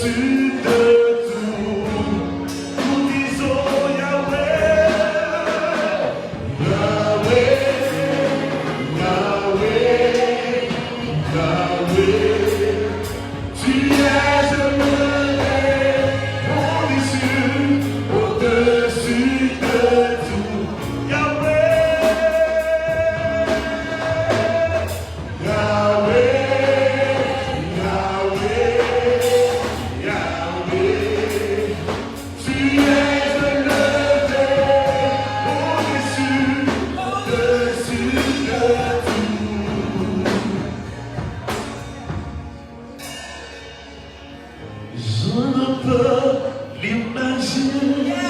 au-dessus de tout, nous disons Yahweh, Yahweh, Yahweh, Yahweh, tu es au-dessus de tout, Yahweh, Yahweh, Yahweh, Yahweh, tu es élevé au-dessus de tout. Je ne peux l'imaginer.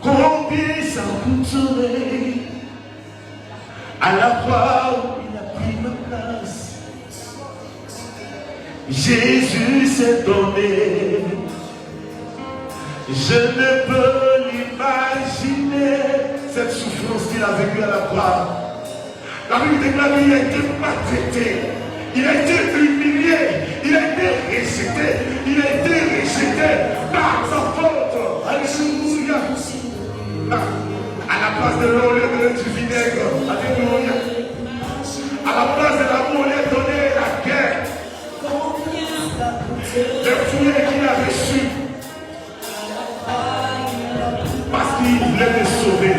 Combien ça coûterait à la croix où il a pris ma place. Jésus s'est donné. Je ne peux l'imaginer, cette souffrance qu'il a vécue à la croix. La Bible déclare qu'il a été maltraité, il a été humilié, il a été rejeté, par sa faute. Alléluia. À la place de l'eau, au lieu de donner du vinaigre, alléluia. À la place de l'amour, au lieu de donner la guerre, le fouet qu'il a reçu, parce qu'il voulait nous sauver,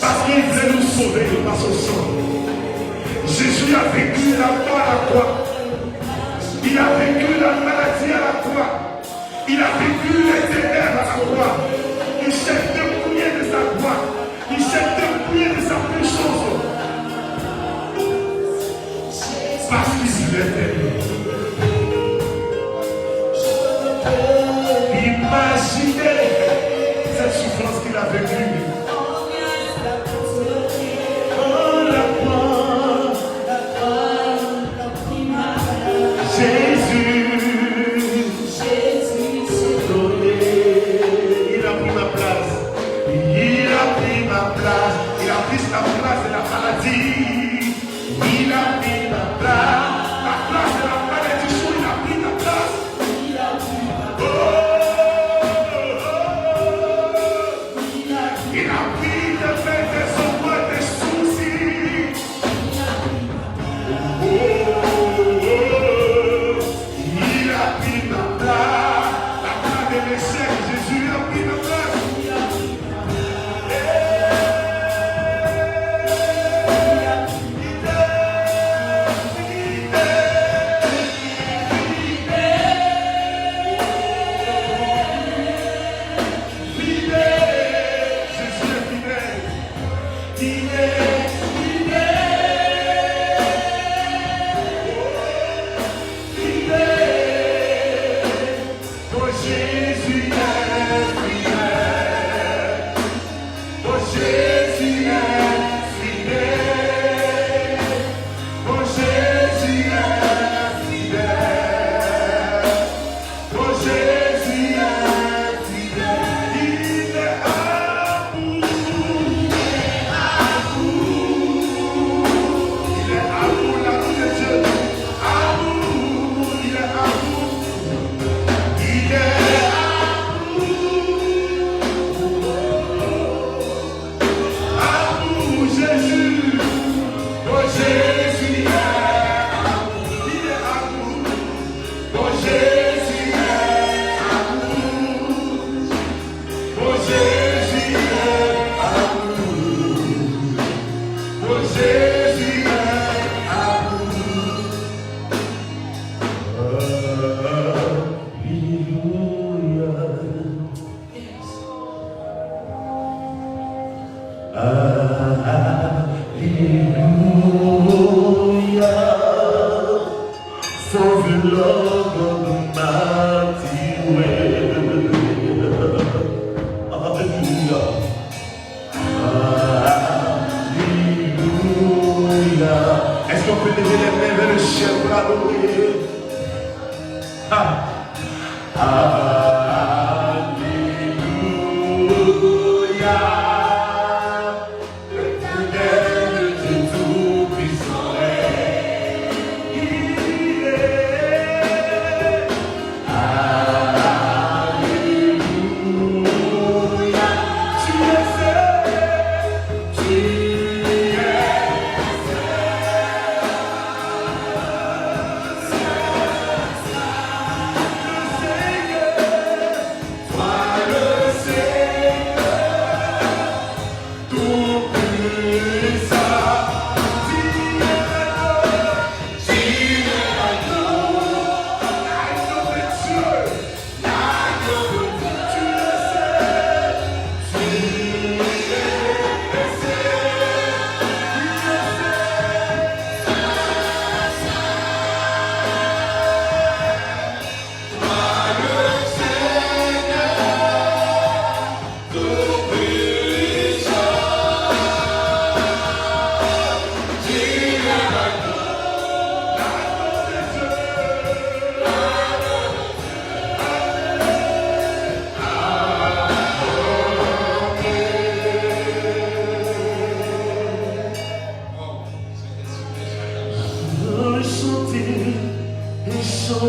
parce qu'il voulait nous sauver par son sang. Jésus a vécu la mort à la croix, il a vécu la maladie à la croix, il a vécu les ténèbres à la croix. Il s'est dépouillé de sa gloire. Il s'est dépouillé de sa puissance. Parce qu'il était. Imaginez cette souffrance qu'il a vécue. Oh, la croix. Jésus. Il a pris la place de la maladie. Il a pris la place de la malédiction. Il a pris la place. Il a pris de faire des ombres, des soucis. Il a pris la place de l'échec. Jésus a pris la place. Est-ce qu'on peut lever les mains vers le ciel pour l'adorer? Alléluia. Le Dieu tout-puissant est. Il est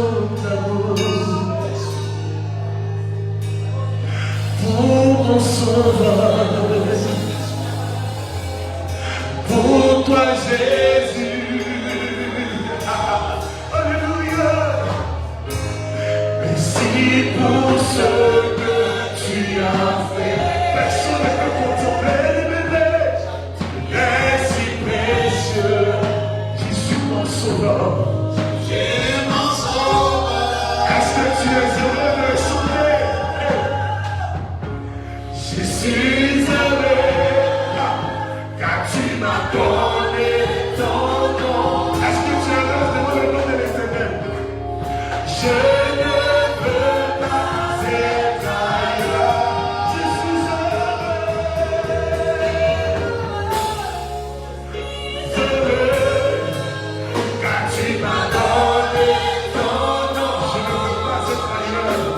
ton amour, pour mon sauveur, pour toi Jésus. Alléluia. Merci pour ce que tu as fait. Personne ne peut contempler les bébés. Et si précieux, je suis mon sauveur. Est-ce que tu es heureux de le sauver? Je suis heureux car tu m'as donné ton nom. Est-ce que tu es heureux de donner le nom de l'Éternel? Je ne veux pas être ailleurs. Je suis heureux car tu m'as donné ton nom. Je ne veux pas être ailleurs.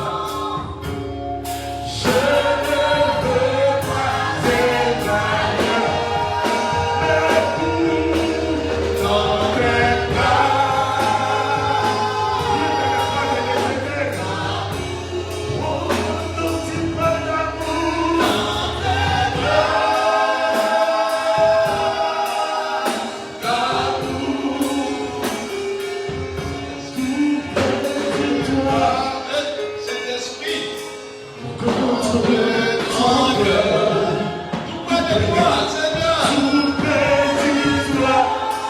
Je ne veux pas être ailleurs. Mais pour ton prépa.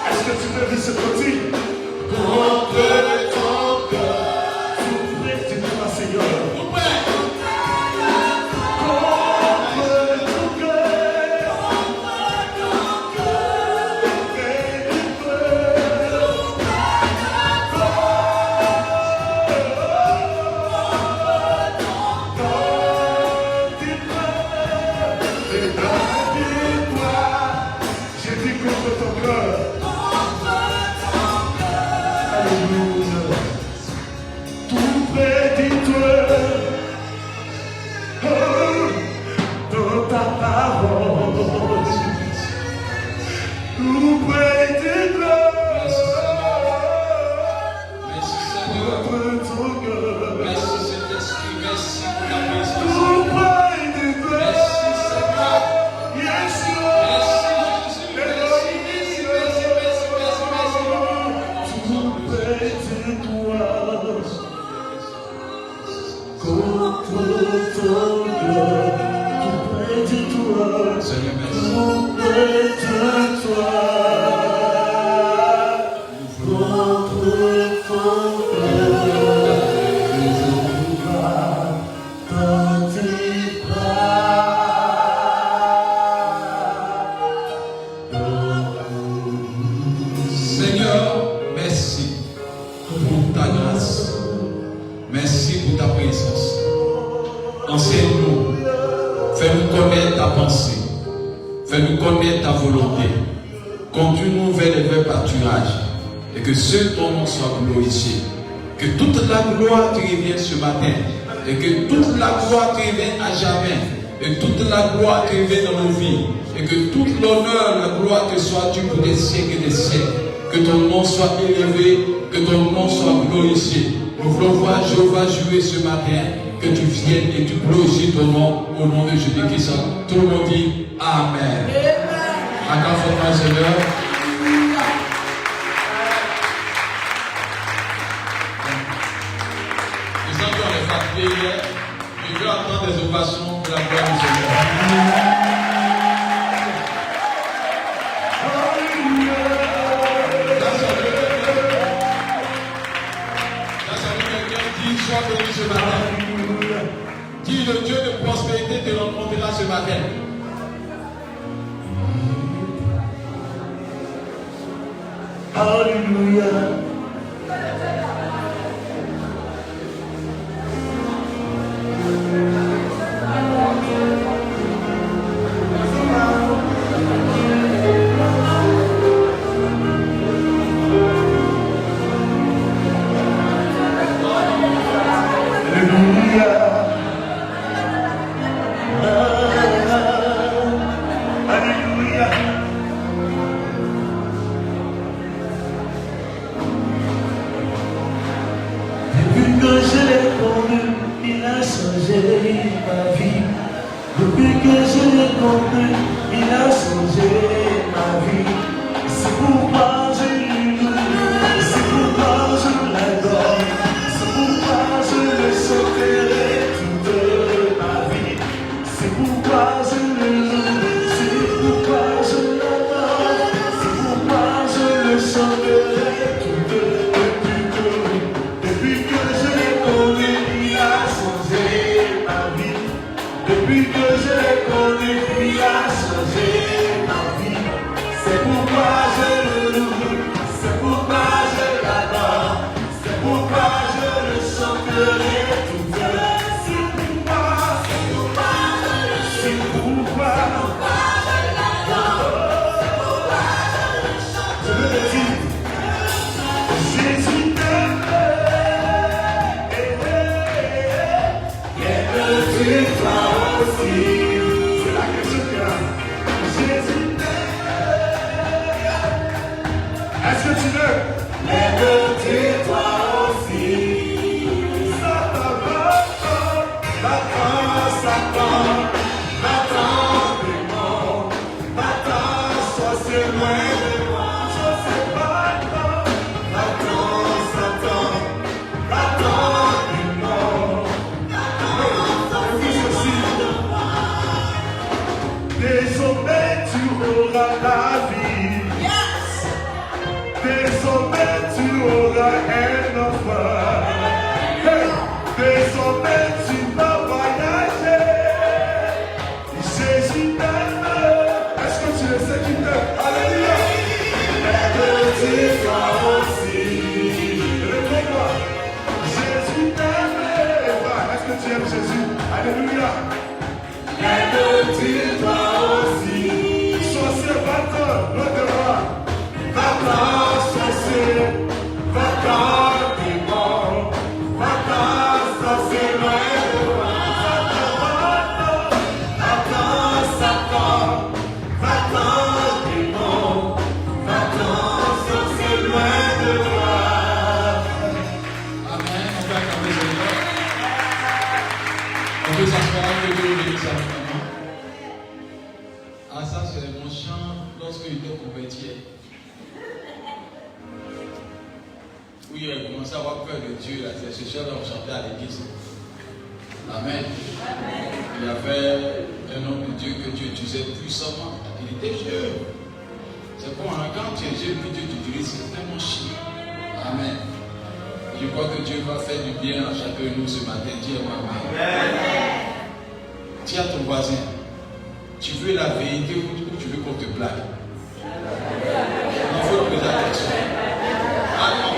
Est-ce que tu peux dire ce petit? Contre ton cœur, tout près de toi, Seigneur. J'ai dit contre ton cœur. Alléluia. Tout près de toi. Oh, dans ta parole. Tout près de toi. Merci Seigneur. Contre ton cœur. Merci Saint-Esprit. Merci pour la présence. Tout près de toi. Merci Seigneur. Yes, Merci Lord. Jésus. Merci. Tout près de toi. Contre ton cœur. Tout près de toi. Seigneur, merci. Tout près de toi. Contre ton cœur. Dans tes bras. Seigneur, merci pour ta grâce. Merci pour ta présence. Enseigne-nous. Fais-nous connaître ta pensée. Fais-nous connaître ta volonté. Conduis-nous vers les vrais pâturages. Et que seul ton nom soit glorifié. Que toute la gloire te revienne ce matin. Et que toute la gloire te revienne à jamais. Et toute la gloire te revienne dans nos vies. Et que toute l'honneur, la gloire te soit due pour des siècles et des siècles. Que ton nom soit élevé. Que ton nom soit glorifié. Nous voulons voir Jéhovah jouer ce matin. Que tu viennes et tu glorifies ton nom au nom de Jésus-Christ. Tout le monde dit Amen. Acclame le Seigneur. Les gens qui ont les fatigués hier, je veux entendre des ovations pour la gloire du Seigneur. Sois béni ce matin. Dis le Dieu de prospérité te rencontrera ce matin. Alléluia. Alléluia. Depuis que je l'ai connu, il a changé ma vie. Depuis que je l'ai connu, il a changé ma vie. C'est pourquoi je lui loue, c'est pourquoi je l'adore, c'est pourquoi je le chanterai toute ma vie. C'est pourquoi je le loue, c'est pourquoi je l'adore, c'est pourquoi je le chanterai depuis que je l'ai connu, il a changé ma vie. Depuis que je l'ai connu, il a changé ma vie. C'est pourquoi je le loue, c'est pourquoi je l'adore, c'est pourquoi je le chanterai toute ma vie. C'est pourquoi je l'adore, je le dis. Jésus t'aime, et toi aussi. C'est la question qu'il y a. Jésus t'aime. Est-ce que tu veux? Lève-toi toi aussi. Satan va-t'en, démon, va-t'en, sorcier loin de moi, sorcier va-t'en, Satan, va-t'en, démon, désormais tu auras la vie. Yes. Désormais tu auras un enfant. Hey. Désormais tu vas voyager. Jésus t'aime. Est-ce que tu le sais qu'il t'aime? Alléluia. Lève-toi aussi. Réveille-toi. Jésus t'aime. Est-ce que tu aimes Jésus? Alléluia. Lève-toi aussi. Sorcier, va-t'en, loin de moi. Va-t'en, sorcier. Va-t'en, démon. Va-t'en, sorcier, loin de moi. Va-t'en, Satan. Va-t'en, démon. Va-t'en, sorcier, loin de moi. Amen. On va acclamer le Seigneur. On peut s'asseoir, que Dieu bénisse à nous. Ah, ça, c'est mon chant lorsque il était converti. Oui, il a commencé à avoir peur de Dieu. C'est ce chant-là, on chantait à l'église. Amen. Il y avait un homme de Dieu que Dieu utilisait puissamment. Il était jeune. C'est comme quand tu es jeune que Dieu t'utilise, c'est tellement chiant. Amen. Je crois que Dieu va faire du bien à chacun de nous ce matin. Dis Amen. Dis à ton voisin, tu veux la vérité ou tu veux qu'on te blague? Il faut poser la question. Ah non.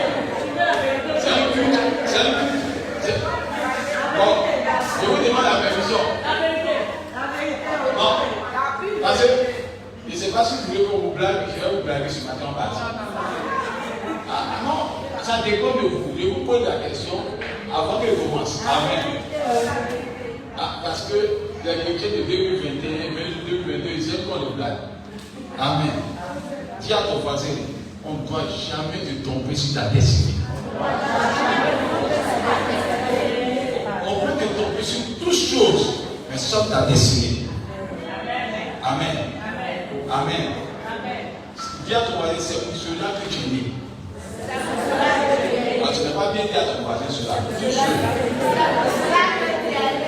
C'est un culte. C'est un culte. Bon, je vous demande la permission. Non. Parce que je ne sais pas si vous voulez qu'on vous blague, je vais vous blaguer ce matin en bas. Ah non. Ça dépend de vous. Je vous pose la question avant qu'elle commence. Amen. Ah, parce que les chrétiens de 2021, même de 2022, ils aiment qu'on les blague. Amen. Dis à ton voisin, on ne doit jamais te tomber sur ta destinée. On peut te tomber sur toutes choses, mais sauf ta destinée. Amen. Amen. Dis à ton voisin, c'est pour cela que tu es né. Ah, tu n'as pas bien dit à ton voisin cela.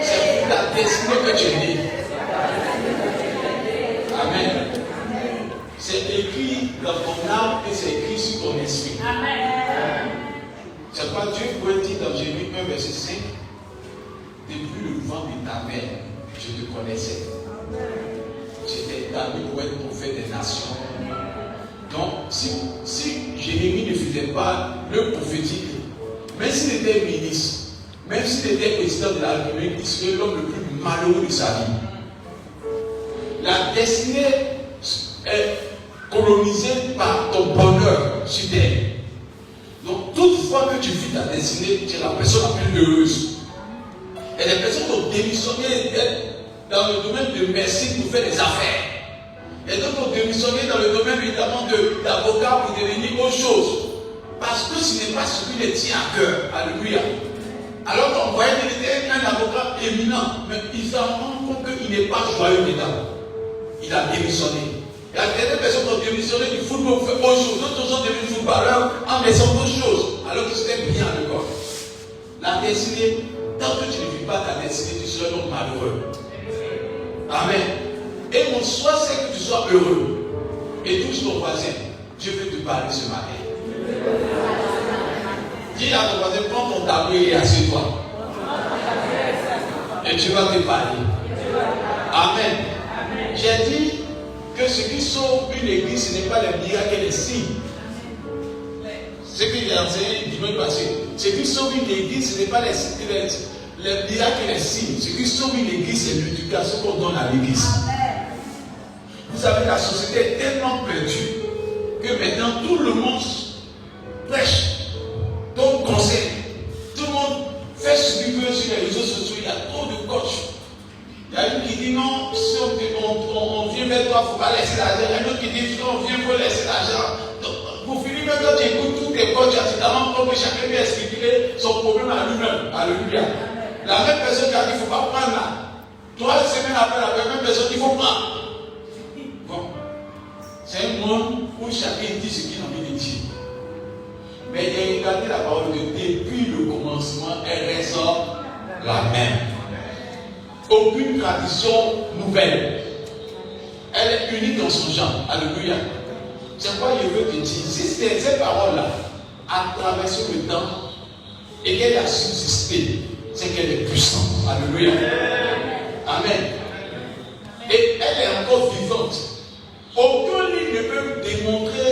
C'est pour la destinée que tu es né. Amen. C'est écrit dans ton âme et c'est écrit sur ton esprit. Amen. C'est pas Dieu qui dit dans Jérémie 1, verset 5. Depuis le ventre de ta mère, je te connaissais. J'étais établi pour être prophète des nations. Donc, si Jérémie ne faisait pas le prophétique, même s'il était ministre, même s'il était président de la République, il serait l'homme le plus malheureux de sa vie. La destinée est colonisée par ton bonheur sur terre. Donc, toute fois que tu vis ta destinée, tu es la personne la plus heureuse. Et les personnes qui ont démissionné dans le domaine de médecine pour faire des affaires. Et d'autres ont démissionné dans le domaine évidemment d'avocat pour devenir autre chose. Parce que ce n'est pas ce qui les tient à cœur. Alléluia. Alors qu'on voyait qu'il était un avocat éminent, mais il s'en rend compte qu'il n'est pas joyeux dedans. Il a démissionné. Il y a des personnes qui ont démissionné du football pour faire autre chose. D'autres sont devenus footballeurs en laissant d'autres choses, alors que c'était bien à l'école. La destinée, tant que tu ne vis pas ta destinée, tu seras donc malheureux. Amen. Et mon souhait, c'est que tu sois heureux. Et touche ton voisin. Dieu veut te parler ce matin. Dis à ton voisin, prends ton tableau et assieds-toi. Et tu vas te parler. Amen. J'ai dit que ce qui sauve une église, ce n'est pas les miracles et les signes. Ce que j'ai enseigné dimanche passé. Ce qui sauve une église, ce n'est pas les miracles et les signes. Ce qui sauve une église, c'est l'éducation qu'on donne à l'église. Vous savez, la société est tellement perdue que maintenant tout le monde prêche, donc conseille. Tout le monde fait ce qu'il veut sur les réseaux sociaux. Il y a trop de coachs. Il y a une qui dit non, si on vient vers toi, il ne faut pas laisser l'argent. Il y a une autre qui dit si on vient, il faut laisser l'argent. Pour finir, même quand tu écoutes tous tes coachs, avant que chacun puisse expliquer son problème à lui-même. Alléluia. La même personne qui a dit il ne faut pas prendre là. 3 semaines après, la même personne dit il faut prendre. Bon. C'est un monde où chacun dit ce qu'il a envie de dire. Mais il a regardé la parole de Dieu depuis le commencement, elle reste la même. Aucune tradition nouvelle. Elle est unique dans son genre. Alléluia. C'est quoi je veux te dire. Si ces paroles-là a traversé le temps et qu'elle a subsisté, c'est qu'elle est puissante. Alléluia. Amen. Et elle est encore vivante. Aucun livre ne peut démontrer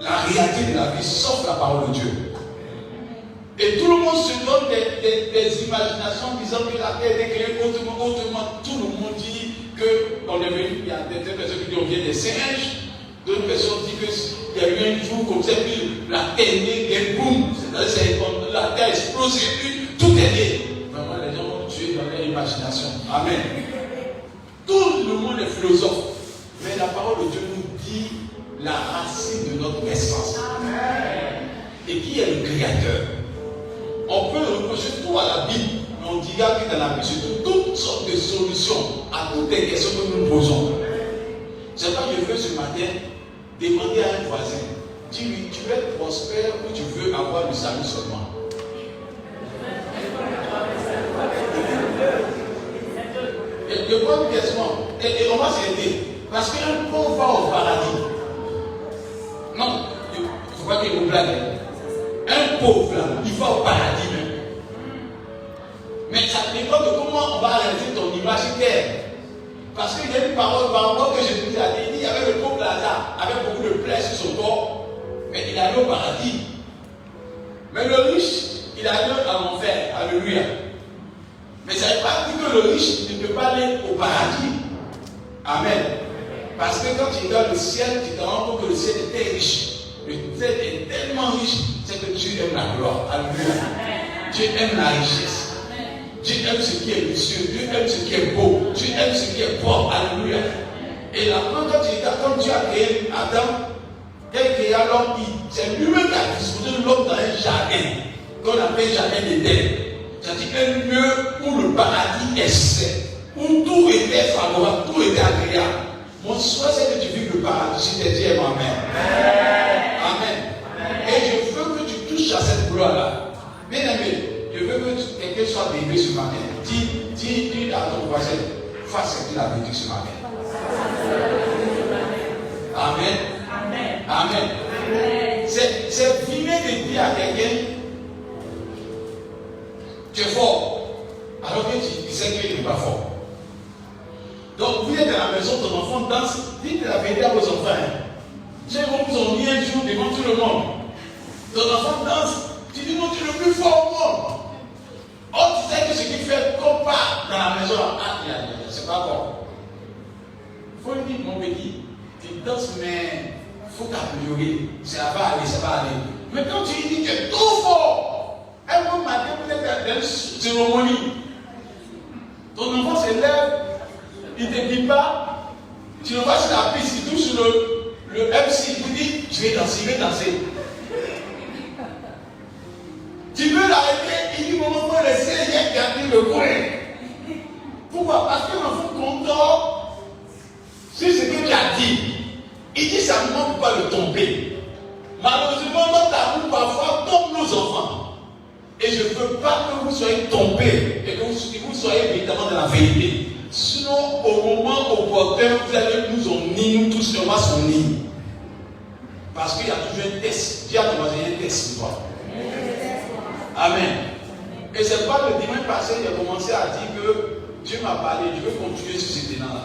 la réalité de la vie sauf la parole de Dieu. Et tout le monde se donne des imaginations disant que la terre est créée autrement. Tout le monde dit qu'on est venu, il y a des personnes qui disent qu'on vient des singes, d'autres personnes disent qu'il y a eu un jour comme ça, puis la terre est née, et boum, la terre a explosé, puis tout est né. Vraiment, les gens vont tuer dans leur imagination. Amen. Tout le monde est philosophe. Mais la parole de Dieu nous dit la racine de notre essence. Et qui est le créateur? On peut reprocher tout à la Bible, mais on dira que dans la Bible, c'est toutes sortes de solutions à toutes les questions que nous nous posons. C'est pas que je veux ce matin demander à un voisin, dis-lui, tu veux être prospère ou tu veux avoir le salut seulement? Je prends une question et on va s'aider. Parce qu'un pauvre va au paradis. Non, il ne faut pas qu'il vous blague. Un pauvre là, il va au paradis même. Mais ça dépend de comment on va réaliser ton imaginaire. Parce qu'il y a une parole par rapport que Jésus a dit, il y avait le pauvre Lazare, avec beaucoup de plaies sur son corps, mais il allait au paradis. Mais le riche, il allait à l'enfer. Alléluia. Mais ça ne veut pas dire que le riche ne peut pas aller au paradis. Amen. Parce que quand tu regardes le ciel, tu te rends compte que le ciel est riche. Le ciel est tellement riche, c'est que Dieu aime la gloire. Alléluia. Dieu aime la richesse. Dieu aime ce qui est luxueux. Dieu aime ce qui est beau. Dieu aime ce qui est propre. Alléluia. Et là, quand tu regardes, comme Dieu a créé Adam, il a créé l'homme, c'est lui-même qui a disposé l'homme dans un jardin, qu'on appelle jardin d'Éden. C'est-à-dire un lieu où le paradis est sain, où tout était favorable, tout était agréable. Mon souhait, c'est que tu vives le paradis. Si tu dis Amen. Amen. Et je veux que tu touches à cette gloire-là. Bien aimé, je veux que quelqu'un soit délivré ce matin. Dis à ton voisin, fais accepter la vérité ce matin. Amen. Amen. C'est vilain de dire à quelqu'un, tu es fort, alors que tu sais qu'il n'est pas fort. Donc vous êtes à la maison, ton enfant danse, dites la vérité à vos enfants. J'ai vous ont mis un jour devant tout le monde. Ton enfant danse, tu dis non, tu es le plus fort au monde. Oh, tu sais que ce qu'il fait, qu'on part dans la maison, c'est pas bon. Il faut lui dire, mon petit, tu danses, mais il faut t'améliorer. Ça va aller. Mais quand tu lui dis, tu es trop fort, un bon matin, vous êtes dans une cérémonie. Ton enfant se lève, il ne te dit pas, tu le vois sur la piste, il touche sur le MC, il te dit, je vais danser. que vous soyez tombé et que vous soyez véritablement dans la vérité. Sinon, au moment opportun, vous allez nous unir, nous tous, on va s'unir. Parce qu'il y a toujours un test. Dis à ton voisin, il y a un test pour toi. Amen. Et c'est pas le dimanche passé, j'ai commencé à dire que Dieu m'a parlé, je veux continuer sur ce terrain-là.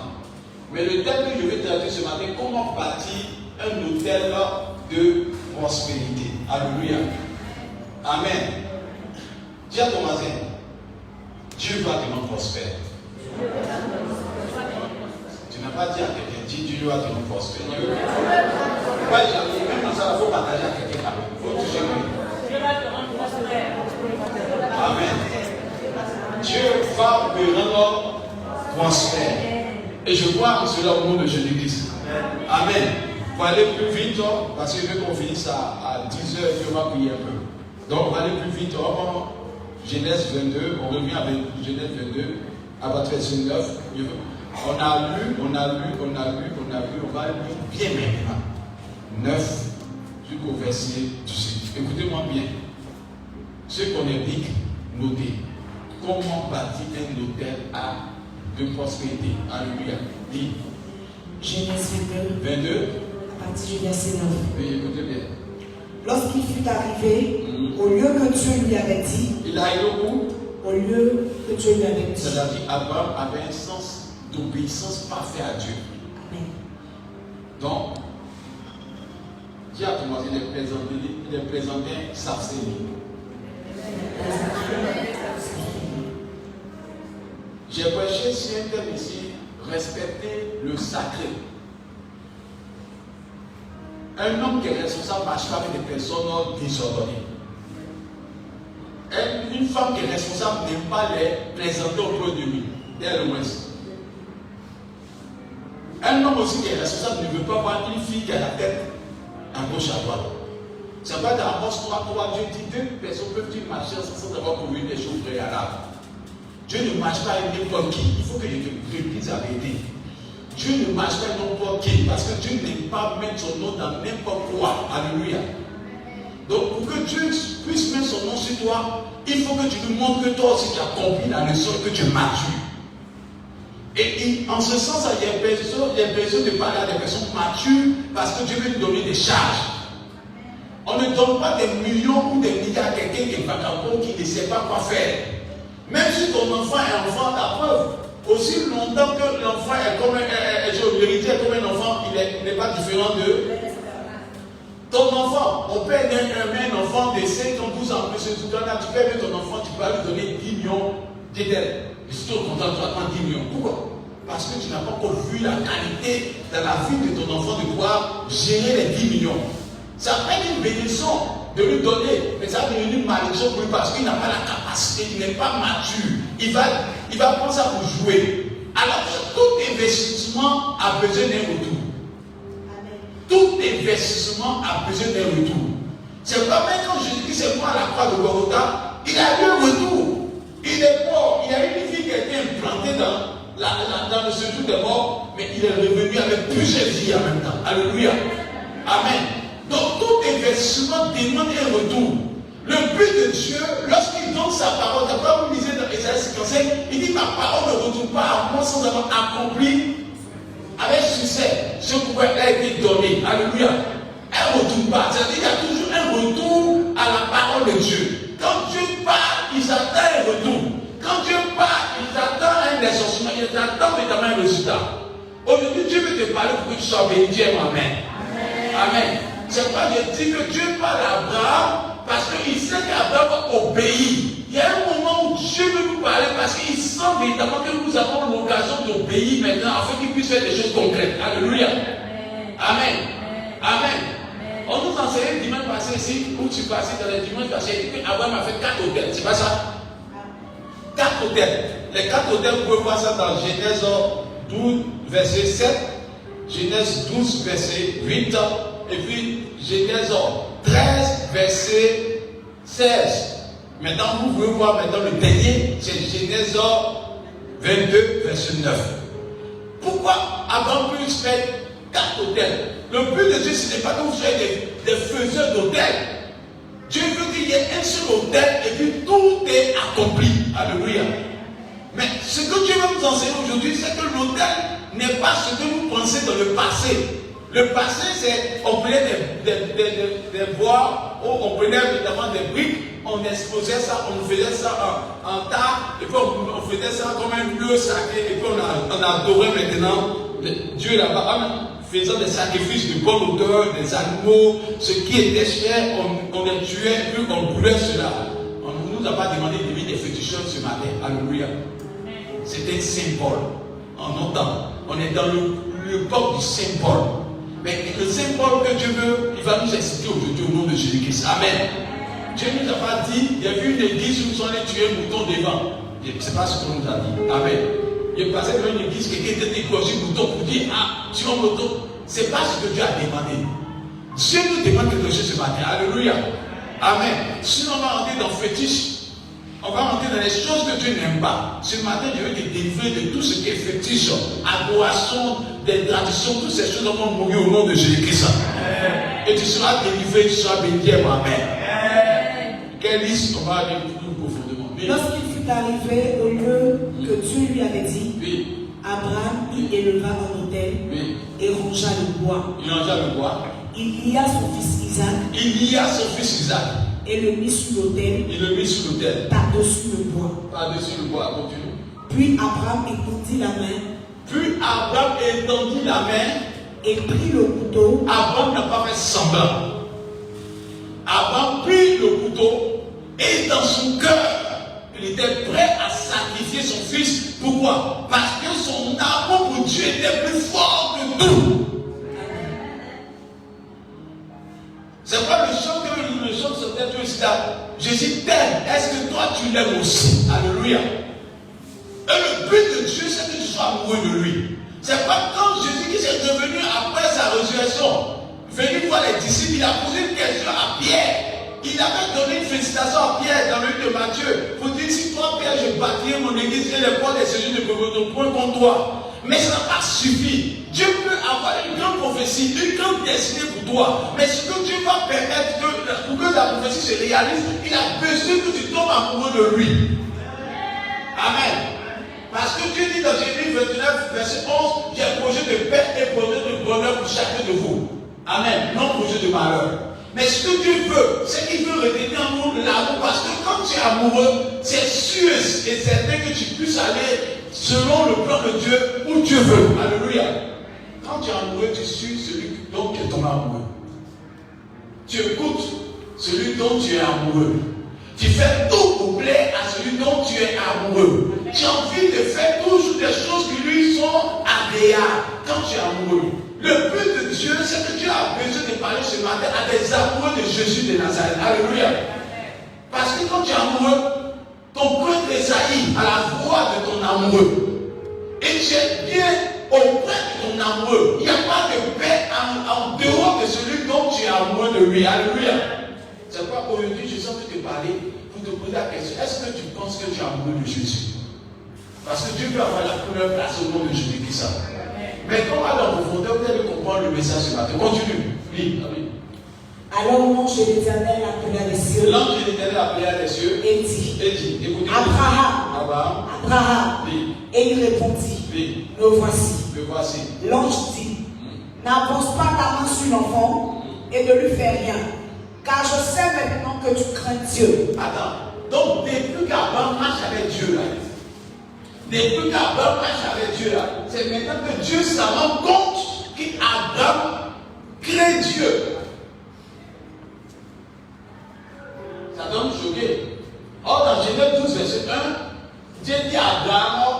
Mais le thème que je vais traiter ce matin, comment bâtir un hôtel de prospérité. Alléluia. Amen. Dis à ton voisin, Dieu va te rendre prospère. Tu n'as pas dit à quelqu'un, dis Dieu va te rendre prospère. Pourquoi jamais, même dans ça, il faut partager à quelqu'un. Il faut toucher lui. Amen. Dieu va me rendre prospère. Et je crois que cela au nom de Jésus-Christ. Amen. Pour aller plus vite, parce que je veux qu'on finisse à 10h et on va prier un peu. Donc, on va aller plus vite. On va prendre Genèse 22. On revient avec Genèse 22 à partir de 9. On a lu. On va lire bien maintenant. 9 jusqu'au verset 18. Écoutez-moi bien. Ce qu'on indique, notez. Comment bâtir un hôtel de prospérité. Alléluia. Dis. Genèse 22. À partir du verset 9. Oui, écoutez bien. Lorsqu'il fut arrivé, au lieu que Dieu lui avait dit, il a été où? Au lieu que Dieu lui avait dit. C'est-à-dire Abraham avait un sens d'obéissance parfait à Dieu. Amen. Donc, Dieu a commencé les présenter s'abstenir. J'ai prêché sur un thème ici, respecter le sacré. Un homme qui est responsable ne marche pas avec des personnes désordonnées. Une femme qui est responsable n'aime pas les présenter auprès de lui, dès le moins. Un homme aussi qui est responsable ne veut pas voir une fille qui a la tête à gauche à droite. C'est pas dans Amos 3, Dieu dit deux personnes peuvent-ils marcher sans avoir trouvé des choses préalables. Dieu ne marche pas avec n'importe qui. Il faut que je te dise la vérité. Dieu ne marche pas avec n'importe qui parce que Dieu n'aime pas mettre son nom dans n'importe quoi. Alléluia. Donc pour que Dieu puisse mettre son nom sur toi, il faut que tu lui montres que toi aussi tu as compris la leçon et que tu es mature. Et en ce sens, il y a besoin de parler à des personnes matures parce que Dieu veut nous donner des charges. On ne donne pas des millions ou des milliards à quelqu'un qui est vagabond, qui ne sait pas quoi faire. Même si ton enfant est enfant, la preuve, aussi longtemps que l'enfant est comme un enfant, il n'est pas différent de ton enfant. On peut aider un enfant de 5 ans, 12 ans, monsieur Zoukana, tu peux aider ton enfant, tu peux lui donner 10 millions d'aides. Je suis trop content de toi, 10 millions. Pourquoi? Parce que tu n'as pas encore vu la qualité dans la vie de ton enfant de pouvoir gérer les 10 millions. Ça peut être une bénédiction de lui donner, mais ça va devenir une malédiction pour lui parce qu'il n'a pas la capacité, il n'est pas mature. Il va prendre ça pour jouer. Alors que tout investissement a besoin d'un retour. Tout investissement a besoin d'un retour. C'est pas même quand Jésus-Christ est mort à la croix de Golgotha, il a eu un retour. Il est mort. Il y a une vie qui a été implantée dans le séjour des morts, mais il est revenu avec plusieurs vies en même temps. Alléluia. Amen. Donc tout investissement demande un retour. Le but de Dieu, lorsqu'il donne sa parole, d'abord vous lisez dans Ésaïe 55, il dit ma parole ne retourne pas à moi sans avoir accompli avec succès ce pourquoi elle a été donné. Alléluia. Elle ne retourne pas. C'est-à-dire qu'il y a toujours un retour à la parole de Dieu. Quand Dieu parle, il s'attend à un retour. Quand Dieu parle, il s'attend à un exaucement, il s'attend notamment un résultat. Aujourd'hui, Dieu veut te parler pour que tu sois béni. Amen. Amen. C'est pas je dis que Dieu parle à Abraham parce qu'il sait qu'Abraham va obéir. Il y a un moment où Dieu veut nous parler parce qu'il sent véritablement que nous avons l'occasion d'obéir maintenant afin qu'il puisse faire des choses concrètes. Alléluia. Amen. Amen. On nous enseignait le dimanche passé ici, où tu passais dans le dimanche passé, qu'Abraham a fait 4 hôtels. C'est pas ça? 4 hôtels. Les 4 hôtels, vous pouvez voir ça dans Genèse 12, verset 7, Genèse 12, verset 8, et puis Genèse 13, verset 16. Maintenant, vous pouvez voir maintenant le dernier, c'est Genèse 22, verset 9. Pourquoi Abraham peut faire 4 hôtels? Le but de Dieu, ce n'est pas que vous soyez des faiseurs d'hôtels. Dieu veut qu'il qu'il y ait un seul autel et puis tout est accompli. Alléluia. Mais ce que Dieu veut nous enseigner aujourd'hui, c'est que l'autel n'est pas ce que vous pensez dans le passé. Le passé, c'est on prenait des bois, ou on prenait évidemment des briques, on exposait ça, on faisait ça en tas, et puis on faisait ça comme un lieu sacré, et puis on adorait maintenant Dieu là-bas, faisant des sacrifices de bonne odeur, des animaux, ce qui était cher, on les tuait, puis on brûlait cela. On ne nous a pas demandé de devenir des féticheurs ce matin. Alléluia. C'était symbole. En entend. On est dans le peuple du symbole. Mais le symbole que Dieu veut, il va nous inciter aujourd'hui au nom de Jésus-Christ. Amen. Dieu ne nous a pas dit, il y a vu une église où nous sommes allés tuer un mouton devant. Ce n'est pas ce qu'on nous a dit. Amen. Il est passé devant une église, quelqu'un était décroché mouton pour dire, ah, tu as un mouton. Ce n'est pas ce que Dieu a demandé. Dieu nous demande quelque chose ce matin. Alléluia. Amen. Sinon, on va rentrer dans fétiche. On va rentrer dans les choses que Dieu n'aime pas. Ce matin, je veux te délivrer de tout ce qui est fétiche, adoration, des traditions, toutes ces choses vont mourir au nom de Jésus-Christ. Et tu seras délivré, tu seras béni. Amen. Quelle liste on va aller plus profondément. Lorsqu'il fut arrivé au lieu que Dieu lui avait dit, oui. Abraham y éleva un autel et rongea le bois. Il rongea le bois. Il lia son fils Isaac. Il lia son fils Isaac. Et le mit sur l'autel. Il le mit sur l'autel. Par-dessus le bois. Par-dessus le bois, continue. Puis Abraham étendit la main. Puis Abraham étendit la main. Et prit le couteau. Abraham n'a pas fait semblant. Abraham prit le couteau et dans son cœur, il était prêt à sacrifier son fils. Pourquoi? Parce que son amour pour Dieu était plus fort que tout. C'est pas le chant que le chant se fait aussi là. Jésus t'aime. Est-ce que toi tu l'aimes aussi? Alléluia. Et le but de Dieu, c'est que tu sois amoureux de lui. C'est pas quand Jésus qui s'est revenu après sa résurrection, venu voir les disciples, il a posé une question à Pierre. Il avait donné une félicitation à Pierre dans le livre de Matthieu pour dire si toi, Pierre, je bâtirai mon église et les portes des séjours ne peuvent point contre toi. Mais ça n'a pas suffi. Dieu peut avoir une grande prophétie, une grande destinée pour toi. Mais ce que Dieu va permettre pour que la prophétie se réalise, il a besoin que tu tombes amoureux de lui. Amen. Parce que Dieu dit dans Jérémie 29, verset 11, j'ai un projet de paix et projet de bonheur pour chacun de vous. Amen. Non projet de malheur. Mais ce que Dieu veut, c'est qu'il veut retenir en nous l'amour. Parce que quand tu es amoureux, c'est sûr et certain que tu puisses aller selon le plan de Dieu où Dieu veut. Alléluia. Quand tu es amoureux, tu suis celui dont tu es tombé amoureux. Tu écoutes celui dont tu es amoureux. Tu fais tout pour plaire à celui dont tu es amoureux. Tu as envie de faire toujours des choses qui lui sont agréables quand tu es amoureux. Le but de Dieu, c'est que Dieu a besoin de parler ce matin à des amoureux de Jésus de Nazareth. Alléluia. Parce que quand tu es amoureux, ton cœur tressaillit à la voix de ton amoureux. Et tu es bien auprès de ton amoureux. Il n'y a pas de paix en dehors de celui dont tu es amoureux de lui. Alléluia. C'est pourquoi aujourd'hui je sens te parler pour te poser la question. Est-ce que tu penses que tu es amoureux de Jésus? Parce que Dieu peut avoir la première place au nom de Jésus-Christ. Mais quand on va dans le profondeur, vous allez comprendre le message ce matin. Continue. Oui. Alors l'ange de l'Éternel appela les cieux. L'ange de l'Éternel appela les cieux. Et dit, écoutez. Abraham. Oui. Et il répondit, oui. Me voici. Me voici. L'ange dit, n'avance pas ta main sur l'enfant et ne lui fais rien. Car je sais maintenant que tu crains Dieu. Attends. Donc, depuis qu'Abraham marche avec Dieu là, depuis qu'Abraham marche avec Dieu là, c'est maintenant que Dieu se rend compte qu'Abraham craint Dieu. Ça donne choqué. Or, dans Genèse 12, verset 1, Dieu dit à Abraham,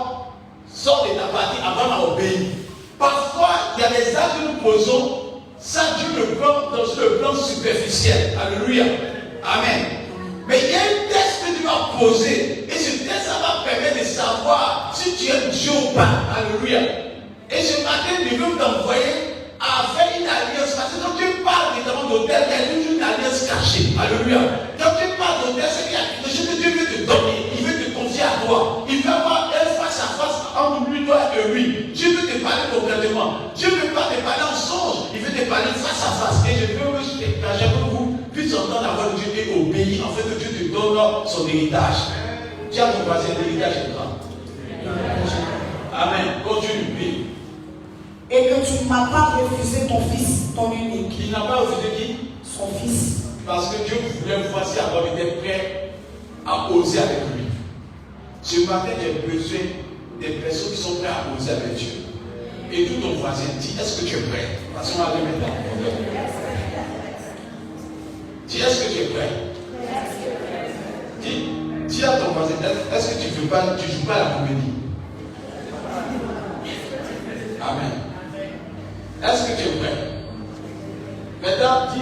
sors de ta patrie. Abraham a obéi. Parfois, il y a des actes que nous posons, ça Dieu le prend dans le plan superficiel. Alléluia. Amen. Mais il y a un test que tu vas poser. Et ce test, ça va permettre de savoir si tu aimes Dieu ou pas. Alléluia. Et ce matin, Dieu veut t'envoyer à faire une alliance. Parce que quand tu parles notamment d'hôtel, il y a toujours une alliance cachée. Alléluia. Quand tu parles d'hôtel, c'est qu'il y a quelque chose que Dieu veut te donner. Il veut te confier à toi. Il veut avoir un face à face entre lui, toi et lui. Dieu veut te parler concrètement. Dieu ne veut pas te parler en songe. Il veut te parler face à face. Et je veux que avec vous puisse entendre la voix de Dieu et obéir. En fait, donne son héritage. Dis à ton voisin, l'héritage est grand. Amen. Continue, oui. Et que tu ne m'as pas refusé ton fils, ton unique. Il n'a pas refusé qui? Son fils. Parce que Dieu voulait voir si Abraham était prêt à oser avec lui. Ce matin, j'ai besoin des personnes qui sont prêtes à oser avec Dieu. Et tout ton voisin dit, est-ce que tu es prêt? Parce qu'on va aller maintenant. Dis, est-ce que tu es prêt? Dis à ton voisin, est-ce que tu ne joues pas la comédie? Amen. Est-ce que tu es prêt? Maintenant,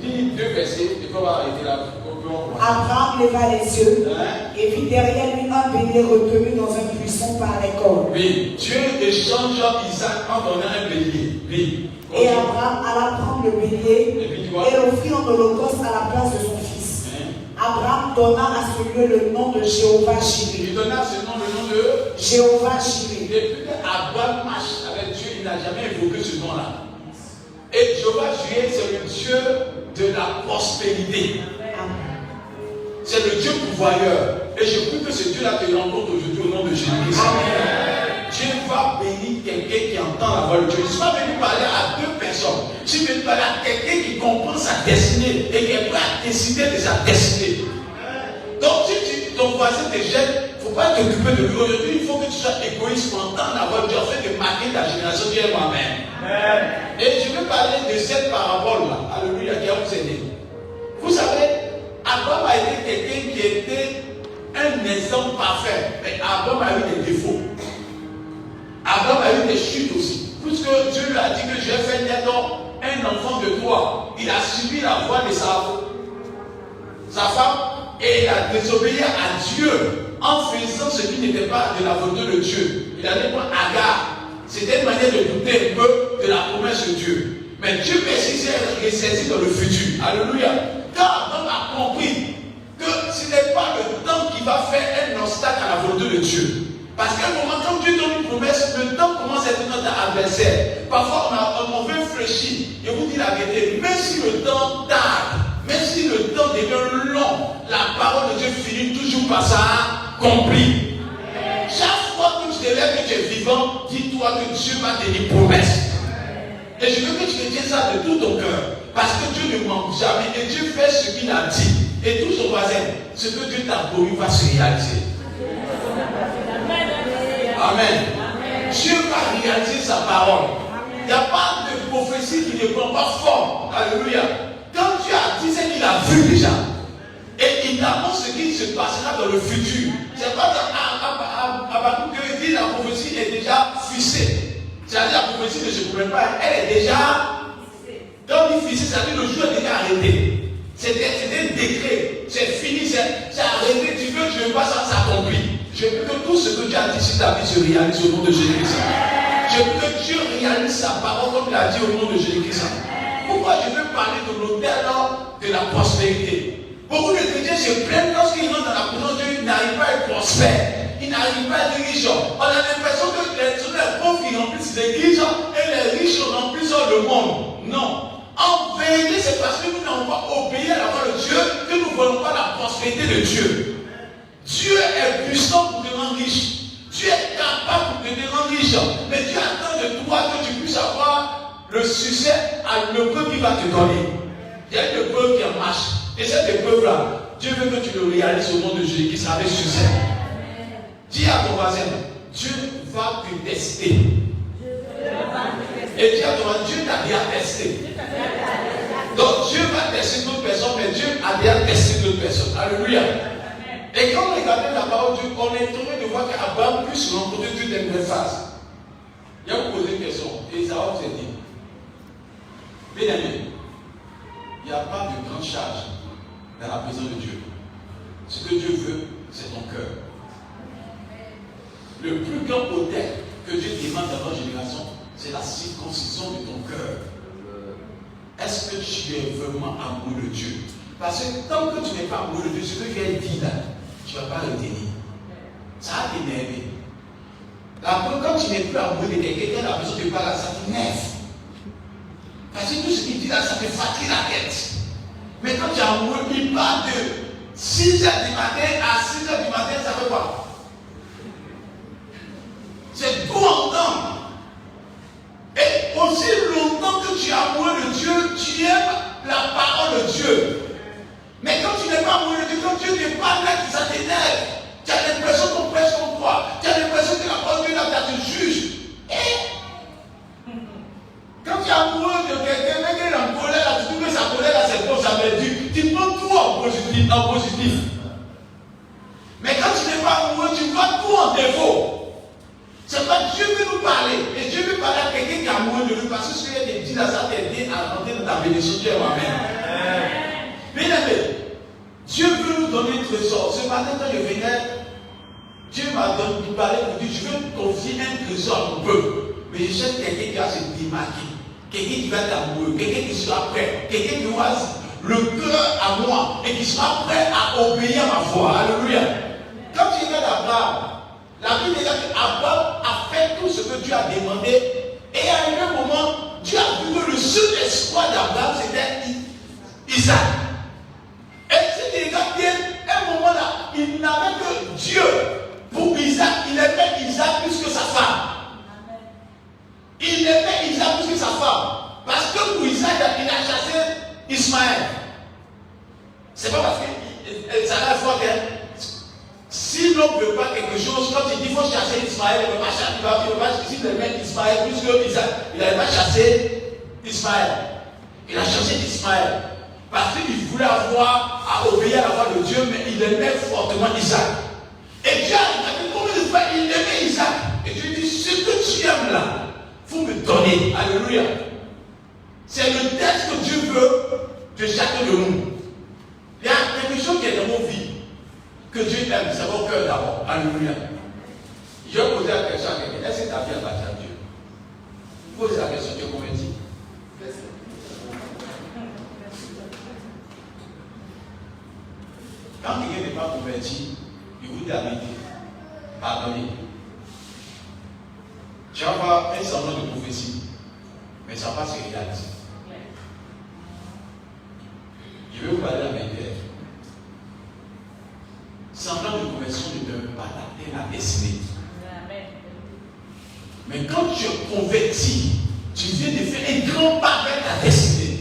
dis 2 versets et puis on va arrêter là. Abraham leva les yeux et vit derrière lui un bélier retenu dans un buisson par les cornes. Oui, Dieu échange Isaac en donnant un bélier. Oui. Et Abraham alla prendre le bélier et l'offrit en holocauste à la place de son fils. Abraham donna à ce lieu le nom de Jéhovah Jireh. Il donna à ce nom le nom de Jéhovah Jireh. Depuis qu'Abraham marche avec Dieu, il n'a jamais évoqué ce nom-là. Et Jéhovah Jireh, c'est le Dieu de la prospérité. C'est le Dieu pourvoyeur. Et je prie que ce Dieu-là te rencontre aujourd'hui au nom de Jésus-Christ. Dieu va bénir quelqu'un qui entend la voix de Dieu. Je ne suis pas venu parler à 2 personnes. Je suis venu parler à quelqu'un qui comprend sa destinée et qui est prêt à décider de sa destinée. Donc si ton voisin te gêne, il ne faut pas t'occuper de lui. Aujourd'hui, il faut que tu sois égoïste pour entendre la voix de Dieu afin de marquer ta génération. Dieu moi-même. Et je vais parler de cette parabole-là. Alléluia, qui va vous aider. Vous savez, Abraham a été quelqu'un qui était un exemple parfait. Mais Abraham a eu des défauts. Abraham a eu des chutes aussi. Puisque Dieu lui a dit que je vais faire naître un enfant de toi. Il a suivi la voie de sa femme et il a désobéi à Dieu en faisant ce qui n'était pas de la volonté de Dieu. Il allait prendre Agar. C'était une manière de douter un peu de la promesse de Dieu. Mais Dieu s'est ressaisi dans le futur. Alléluia. Quand Abraham a compris que ce n'est pas le temps qui va faire un obstacle à la volonté de Dieu. Parce qu'à un moment, quand Dieu donne une promesse, le temps commence à être notre adversaire. Parfois, on veut fléchir. Je vous dis la vérité, même si le temps tarde, même si le temps devient long, la parole de Dieu finit toujours par s'accomplir. Chaque fois que tu te lèves, que tu es vivant, dis-toi que Dieu va te dire promesse. Et je veux que tu retiennes ça de tout ton cœur. Parce que Dieu ne manque jamais. Et Dieu fait ce qu'il a dit. Et tout son voisin, ce que Dieu t'a promis va se réaliser. Amen. Dieu va réaliser sa parole. Il n'y a pas de prophétie qui ne prend pas forme. Alléluia. Quand Dieu a dit, c'est qu'il a vu déjà. Et il annonce ce qui se passera dans le futur. C'est pas dans Habakkuk que dit la prophétie est déjà fixée. C'est-à-dire la prophétie ne se promène pas, elle est déjà. Quand il dit fixé, c'est-à-dire le jour est déjà arrêté. C'était un décret, c'est fini, c'est arrêté. Tu veux que je ne vois ça s'accomplir. Je veux que tout ce que Dieu a dit sur ta vie se réalise au nom de Jésus-Christ. Je veux que Dieu réalise sa parole comme il a dit au nom de Jésus-Christ. Pourquoi je veux parler de l'autel de la prospérité? Beaucoup de chrétiens se plaignent lorsqu'ils rentrent dans la présence de Dieu, ils n'arrivent pas à être prospères. Ils n'arrivent pas à être riches. On a l'impression que les pauvres qui remplissent l'église et les riches remplissent le monde. Non. En vérité, c'est parce que nous n'avons pas obéi à la voix de Dieu que nous ne voyons pas la prospérité de Dieu. Dieu est puissant pour te rendre riche. Dieu est capable pour te rendre riche. Mais Dieu attend de toi que tu puisses avoir le succès à l'épreuve qu'il va te donner. Il y a une épreuve qui en marche. Et cette épreuve-là, Dieu veut que tu le réalises au nom de Jésus-Christ avec succès. Dis à ton voisin, Dieu va te tester. Et dis à ton voisin, Dieu t'a déjà testé. Donc Dieu va tester d'autres personnes, mais Dieu a déjà testé d'autres personnes. Alléluia. Et quand on regardait la parole de Dieu, on est tombé de voir qu'Abraham puisse rencontrer Dieu dans une nouvelle phase. Il y a vous posé une question, et Isaïe s'est dit, bien aimé, il n'y a pas de grande charge dans la présence de Dieu. Ce que Dieu veut, c'est ton cœur. Le plus grand autel que Dieu demande dans notre génération, c'est la circoncision de ton cœur. Est-ce que tu es vraiment amoureux de Dieu? Parce que tant que tu n'es pas amoureux de Dieu, ce que tu as dit là, tu ne vas pas retenir. Ça va t'énerver. Quand tu n'es plus amoureux de quelqu'un, la personne te parle, ça t'énerve. Parce que tout ce qu'il dit là, ça te fatigue la tête. Mais quand tu es amoureux, il parle de 6h du matin à 6h du matin, ça fait quoi? C'est tout entendre. Et aussi longtemps que tu es amoureux de Dieu, tu aimes la parole de Dieu. Mais quand tu n'es pas amoureux de Dieu, quand Dieu n'est pas là, ça t'énerve. Tu as l'impression qu'on prêche contre toi. Tu as l'impression que la parole de Dieu là, te juge. Et quand tu es amoureux de quelqu'un, même qu'il est en colère, là, tu trouves que sa colère là, c'est bon, ça me dit. Tu prends tout en positif. Mais quand tu n'es pas amoureux, tu vois tout en défaut. C'est pas Dieu veut nous parler. Et Dieu veut parler à quelqu'un qui est amoureux de lui. Parce que ce qu'il y a des petits là, ça t'aide à rentrer dans ta bénédiction. Dieu, amen. Bien aimé, Dieu veut nous donner un trésor. Ce matin, quand je venais, Dieu m'a parlé pour dire, je veux te confier un trésor à mon peuple. Mais je cherche quelqu'un qui va se démarquer. Quelqu'un qui va être amoureux. Quelqu'un qui sera prêt. Quelqu'un qui aura le cœur à moi. Et qui sera prêt à obéir à ma voix. Alléluia. Quand tu regardes Abraham, la Bible dit qu'Abraham a fait tout ce que Dieu a demandé. Et à un moment, Dieu a vu que le seul espoir d'Abraham, c'était Isaac. Et si tu regardes bien, à un moment là, il n'avait que Dieu. Pour Isaac, il aimait Isaac plus que sa femme. Il aimait Isaac plus que sa femme. Parce que pour Isaac, il a chassé Ismaël. C'est pas parce que ça a foi que si l'homme ne veut pas quelque chose, quand il dit qu'il faut chasser Ismaël, il ne veut pas chasser, il ne veut pas chasser, s'il aimait Ismaël plus que Isaac, il n'avait pas chassé Ismaël. Il a chassé Ismaël. Parce qu'il voulait avoir à obéir à la voix de Dieu, mais il aimait fortement Isaac. Et Dieu a dit, combien de fois il aimait Isaac? Et Dieu dit, ce que tu aimes là, il faut me donner. Alléluia. C'est le test que Dieu veut de chacun de nous. Il y a quelque chose qui est dans nos vies que Dieu aime, c'est mon cœur d'abord. Alléluia. Je vais poser la question à quelqu'un. Est-ce que ta vie appartient à Dieu? Pose la question, Dieu converti. Quand quelqu'un n'est pas converti, il vous dit la vérité. Pardonnez. Tu vas avoir un semblant de prophétie, mais ça va pas se réaliser. Je vais vous parler la vérité. Semblant de conversion ne peut pas t'atteindre la destinée. Mais quand tu es converti, tu viens de faire un grand pas vers ta destinée.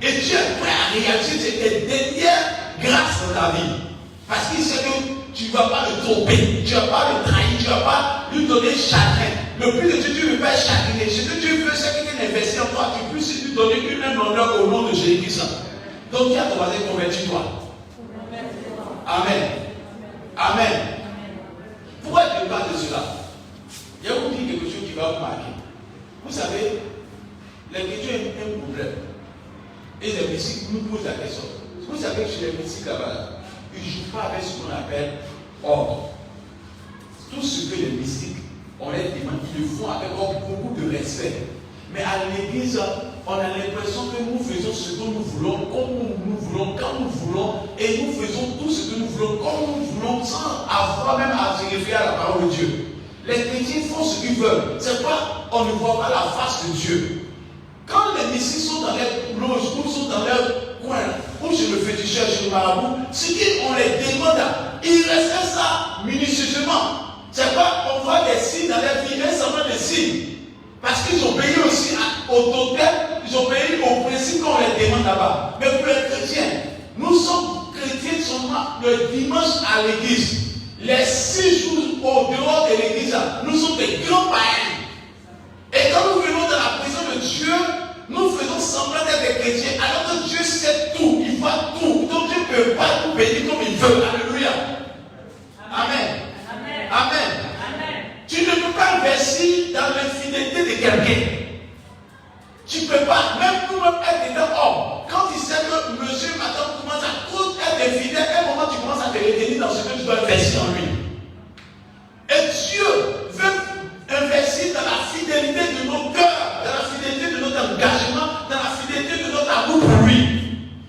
Et Dieu est prêt à réaliser tes dernières grâces dans ta vie. Parce qu'il sait que tu ne vas pas le tromper, tu ne vas pas le trahir, tu ne vas pas lui donner chagrin. Le but de Dieu, Dieu ne veut pas chagriner. Ce que Dieu veut, c'est qu'il investit en toi, tu puisses lui donner une même honneur au nom de Jésus-Christ. Donc, tu as ton voisin, convertis-toi. Amen. Amen. Pourquoi je parle de cela? Je vais vous dire quelque chose qui va vous marquer. Vous savez, les chrétiens ont un problème. Et les mystiques nous posent la question. Vous savez que chez les mystiques là-bas, ils ne jouent pas avec ce qu'on appelle ordre. Tout ce que les mystiques, on les demande, ils le font avec beaucoup de respect. Mais à l'église, on a l'impression que nous faisons ce que nous voulons, comme nous voulons, quand nous voulons, et nous faisons tout ce que nous voulons, comme nous voulons, sans avoir même à se référer à la parole de Dieu. Les chrétiens font ce qu'ils veulent. C'est pas, on ne voit pas la face de Dieu. Quand les mystiques sont dans les loges, ou sont dans leur coin, ou chez le féticheur, chez le marabout, ce qu'on les demande, ils respectent ça minutieusement. C'est pas, on voit des signes dans leur vie, mais seulement des signes. Parce qu'ils ont payé aussi au totem, ils ont payé au principe qu'on les demande là-bas. Mais pour les chrétiens, nous sommes chrétiens seulement le dimanche à l'église. Les 6 jours au dehors de l'église, nous sommes des grands païens. Et quand nous venons dans la présence de Dieu, nous faisons semblant d'être des chrétiens, alors que Dieu sait tout, il voit tout. Donc Dieu ne peut pas tout bénir comme il veut. Alléluia. Amen. Amen. Amen. Tu ne peux pas investir dans l'infidélité de quelqu'un. Tu ne peux pas, même nous-mêmes être des hommes. Quand il sait que monsieur, madame commence à trop être infidèle, à un moment tu commences à te retenir dans ce que tu dois investir en lui. Et Dieu veut investir dans la fidélité de nos cœurs, dans la fidélité de notre engagement, dans la fidélité de notre amour pour lui.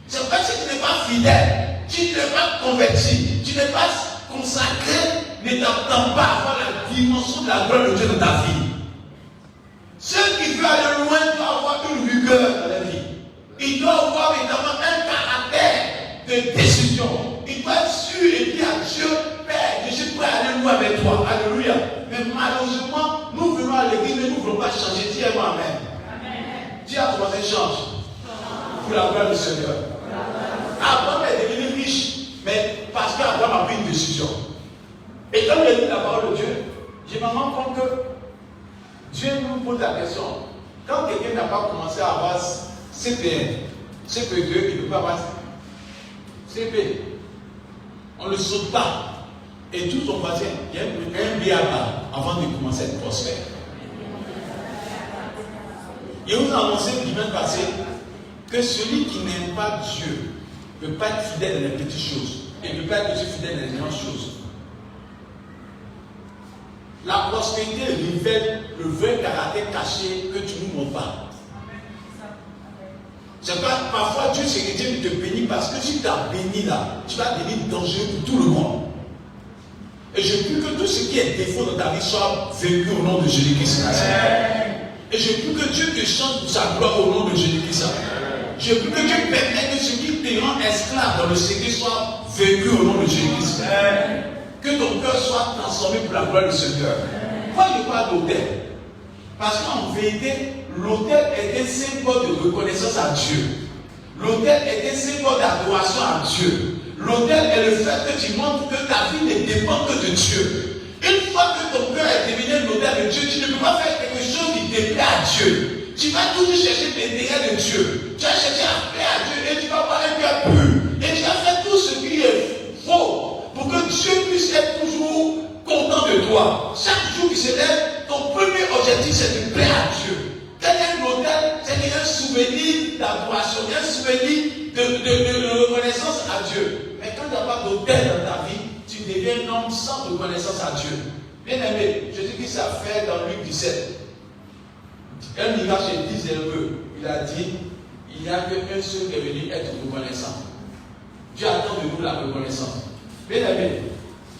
C'est vrai que si tu n'es pas fidèle, tu n'es pas converti, tu n'es pas consacré, ne t'attends pas à avoir la dimension de la gloire de Dieu dans ta vie. Ceux qui veulent aller loin doivent avoir une rigueur dans la vie. Ils doivent avoir évidemment un caractère de décision. Ils doivent avec toi. Alléluia. Mais malheureusement, nous venons à l'église, mais nous ne voulons pas changer. Dis-moi Amen. Dis à ton voisin, change. Pour la gloire du Seigneur. Abraham est devenu riche, mais parce qu'Abraham a pris une décision. Et quand il a dit la parole de Dieu, je me rends compte que Dieu nous pose la question. Quand quelqu'un n'a pas commencé à avoir CP1, CP2, il ne peut pas avoir CP. On ne le saute pas. Et tout son voisin, il y a un BABA avant de commencer à être prospère. Et vous annoncez dimanche passé que celui qui n'aime pas Dieu ne peut pas être fidèle dans les petites choses et ne peut pas être aussi fidèle dans les grandes choses. La prospérité révèle le vrai caractère caché que tu ne nous montres pas. C'est pas parfois Dieu c'est que Dieu te bénit parce que si tu as béni là, tu vas devenir dangereux pour tout le monde. Et je prie que tout ce qui est défaut dans ta vie soit vécu au nom de Jésus-Christ. Et je prie que Dieu te chante pour sa gloire au nom de Jésus-Christ. Je prie que Dieu permette que ce qui te rend esclave dans le secret soit vécu au nom de Jésus-Christ. Que ton cœur soit transformé pour la gloire du Seigneur. Pourquoi je parle d'autel? Parce qu'en vérité, l'autel est un symbole de reconnaissance à Dieu. L'autel est un symbole d'adoration à Dieu. L'autel est le fait que tu montres que ta vie ne dépend que de Dieu. Une fois que ton cœur est devenu l'autel de Dieu, tu ne peux pas faire quelque chose qui déplaît à Dieu. Tu vas toujours chercher l'intérêt de Dieu. Tu vas chercher à plaire à Dieu et tu vas avoir un cœur pur. Et tu vas faire tout ce qui est faux pour que Dieu puisse être toujours content de toi. Chaque jour qui se lève, ton premier objectif c'est de plaire à Dieu. Quel est l'autel? C'est un souvenir d'adoration, un souvenir de reconnaissance à Dieu. Mais quand tu n'as pas d'autel dans ta vie, tu deviens un homme sans reconnaissance à Dieu. Bien aimé, Jésus-Christ a fait dans Luc 17. Un miracle chez 10 éleveurs. Il a dit, il n'y a qu'un seul qui est venu être reconnaissant. Dieu attend de nous la reconnaissance. Bien aimé,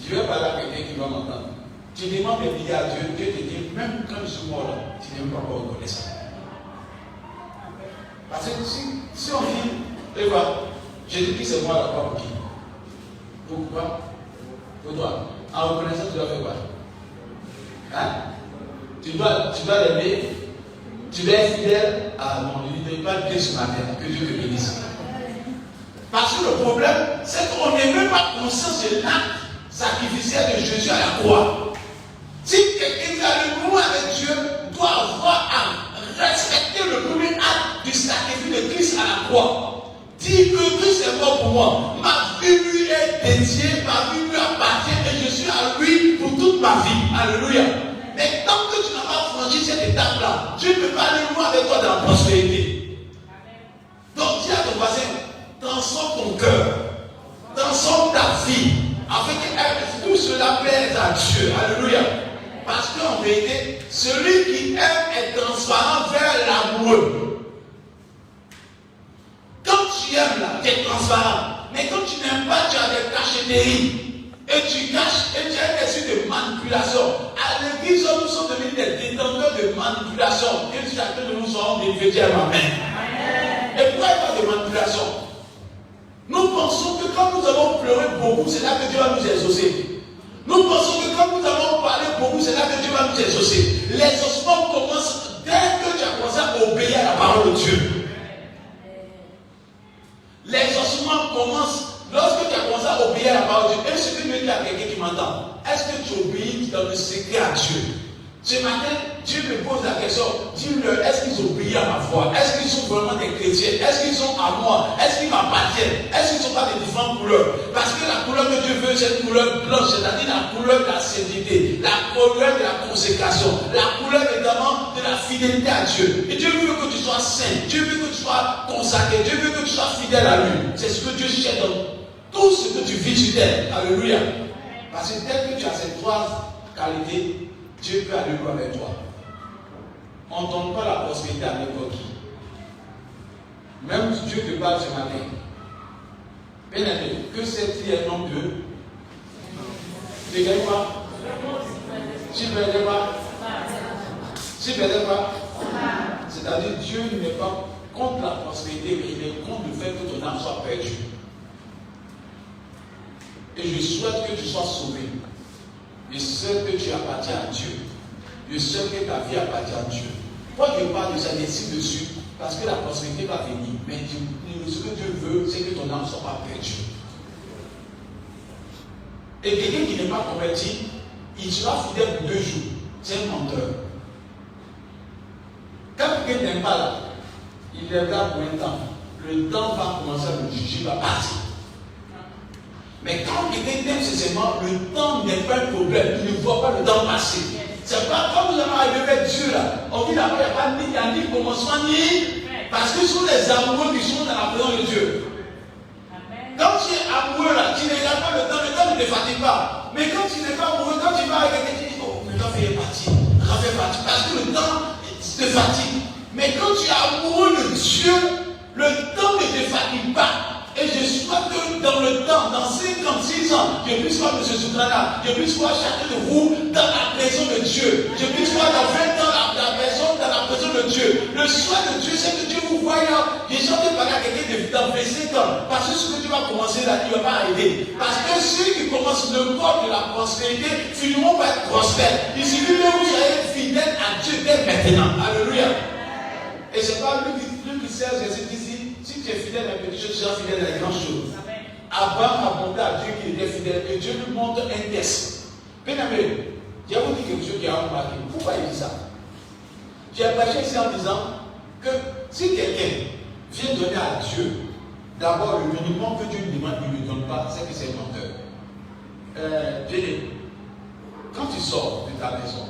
je vais parler à quelqu'un qui va m'entendre. Tu demandes des milliards à Dieu, Dieu te dit, même quand je suis mort là, tu n'es pas reconnaissant. Parce que si on dit, et voilà, Jésus-Christ c'est moi la croix pour qui? Pourquoi? Pour toi. En reconnaissance, tu dois faire quoi? Hein? Tu dois l'aimer. Tu dois être fidèle. Ah non, il ne dit pas Dieu ce matin. Que Dieu te bénisse. Parce que le problème, c'est qu'on n'est même pas conscient de l'acte sacrificiel de Jésus à la croix. Si quelqu'un qui a le mouvement avec Dieu doit avoir à respecter le premier acte du sacrifice de Christ à la croix. Dire que Christ est mort pour moi. Ma vie lui est dédiée, ma vie lui appartient et je suis à lui pour toute ma vie. Alléluia. Mais tant que tu n'as pas franchi cette étape-là, tu ne peux pas aller loin avec toi dans la prospérité. Donc dis à ton voisin, transforme ton cœur, transforme ta vie, afin que tout cela plaise à Dieu. Alléluia. Parce qu'en vérité, celui qui aime est transparent vers l'amoureux. Quand tu aimes là, tu es transparent. Mais quand tu n'aimes pas, tu as des cachetteries. Et tu caches, et tu as un esprit de manipulation. À l'église, nous sommes devenus des détenteurs de manipulation. Et chacun de nous sommes délivrés. Dis Amen. Et pourquoi il y a pas de manipulation? Nous pensons que quand nous avons pleuré beaucoup, c'est là que Dieu va nous exaucer. Nous pensons que quand nous avons parlé beaucoup, c'est là que Dieu va nous exaucer. L'exaucement commence dès que tu as commencé à obéir à la parole de Dieu. L'exaucement commence lorsque tu as commencé à obéir à la parole de Dieu. Et je peux dire à quelqu'un qui m'entend, est-ce que tu obéis dans le secret à Dieu? Ce matin, Dieu me pose la question, dis-leur, est-ce qu'ils obéissent à ma foi? Est-ce qu'ils sont vraiment des chrétiens? Est-ce qu'ils sont à moi? Est-ce qu'ils m'appartiennent? Est-ce qu'ils ne sont pas de différentes couleurs? Parce que la couleur que Dieu veut, c'est une couleur blanche, c'est-à-dire la couleur de la sainteté, la couleur de la consécration, la couleur évidemment de la fidélité à Dieu. Et Dieu veut que tu sois saint, Dieu veut que tu sois consacré, Dieu veut que tu sois fidèle à lui. C'est ce que Dieu cherche dans tout ce que tu vis sur terre. Alléluia. Parce que dès que tu as ces trois qualités, Dieu peut aller loin avec toi. On ne donne pas la prospérité à n'importe qui. Même si Dieu te parle ce matin. Bien aimé, que cette fille est un homme de. Tu ne gagnes pas. Tu ne perds pas. Tu ne perds pas. C'est-à-dire Dieu n'est pas contre la prospérité, mais il est contre le fait que ton âme soit perdue. Et je souhaite que tu sois sauvé. Je sais que tu appartiens à Dieu. Je sais que ta vie appartient à Dieu. Quand je parle de ça, j'insiste dessus, parce que la prospérité va venir. Mais ce que Dieu veut, c'est que ton âme ne soit pas perdue. Et quelqu'un qui n'est pas converti, il sera fidèle pour 2 jours. C'est un menteur. Quand quelqu'un n'est pas là, il lèvera pour un temps. Le temps va commencer à le juger, il va partir. Mais quand quelqu'un t'aime sincèrement, le temps n'est pas un problème. Il ne voit pas le temps passer. C'est pas quand nous allons arriver vers Dieu là. On dit là-bas, il n'y a ni commencement ni. Parce que ce sont les amoureux qui sont dans la présence de Dieu. Quand tu es amoureux là, tu n'as pas le temps ne te fatigue pas. Mais quand tu n'es pas amoureux, quand tu vas avec quelqu'un, tu dis, oh, le temps fait partie. Parce que le temps te fatigue. Mais quand tu es amoureux de Dieu, le temps ne te fatigue pas. Et je souhaite que dans le temps, dans 56 ans, je puisse voir M. Soukrana, je puisse voir chacun de vous dans la présence de Dieu. Je puisse voir dans 20 ans dans la présence de Dieu. Le choix de Dieu, c'est que Dieu vous voit. J'ai chanté parler à quelqu'un dans 25 ans. Parce que ce que Dieu va commencer là, il ne va pas arriver. Parce que ceux qui commencent le corps de la prospérité finiront par être prospères. Il suffit que vous soyez fidèles à Dieu dès maintenant. Alléluia. Et c'est pas Luc 16, verset 10. Si tu es fidèle à la petite chose, tu seras fidèle à la grande chose. Abraham a demandé à Dieu qu'il était fidèle et Dieu lui montre un test. Bien aimé, je vais vous dire quelque chose qui a remarqué. Pourquoi il dit ça? J'ai prêché ici en disant que si quelqu'un vient donner à Dieu, d'abord le minimum que Dieu lui demande, il ne lui donne pas, c'est que c'est un menteur. Bien, quand tu sors de ta maison,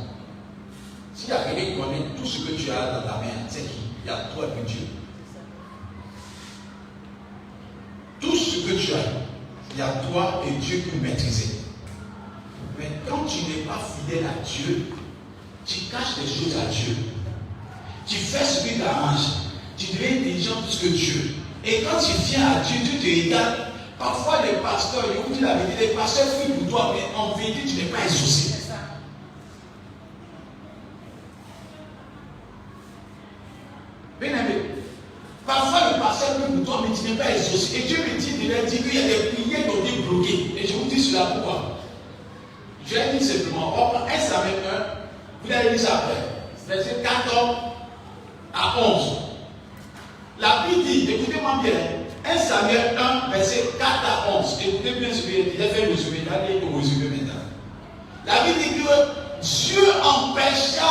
s'il y a quelqu'un qui connaît tout ce que tu as dans ta main, c'est qui? Il y a toi et Dieu. Tout ce que tu as, il y a toi et Dieu pour maîtriser. Mais quand tu n'es pas fidèle à Dieu, tu caches les choses à Dieu. Tu fais ce qui t'arrange. Tu deviens intelligent plus que Dieu. Et quand tu viens à Dieu, Dieu te regarde. Parfois les pasteurs, je vous dis la vérité, les pasteurs fuient pour toi, mais en vérité, tu n'es pas exaucé. Bien aimé. Parfois le pasteur peut pour toi, mais tu n'es pas exaucé. Et Dieu me dit qu'il y a des prières qui ont été bloquées. Et je vous dis cela pourquoi. Je vais dire simplement, on prend 1 Samuel 1, vous allez lire ça après. Verset 14 à 11. La Bible dit, écoutez-moi bien, 1 Samuel 1, verset 4 à 11. Écoutez bien ce que j'ai dit, j'ai fait le résumé, allez au résumé maintenant. La Bible dit que Dieu empêcha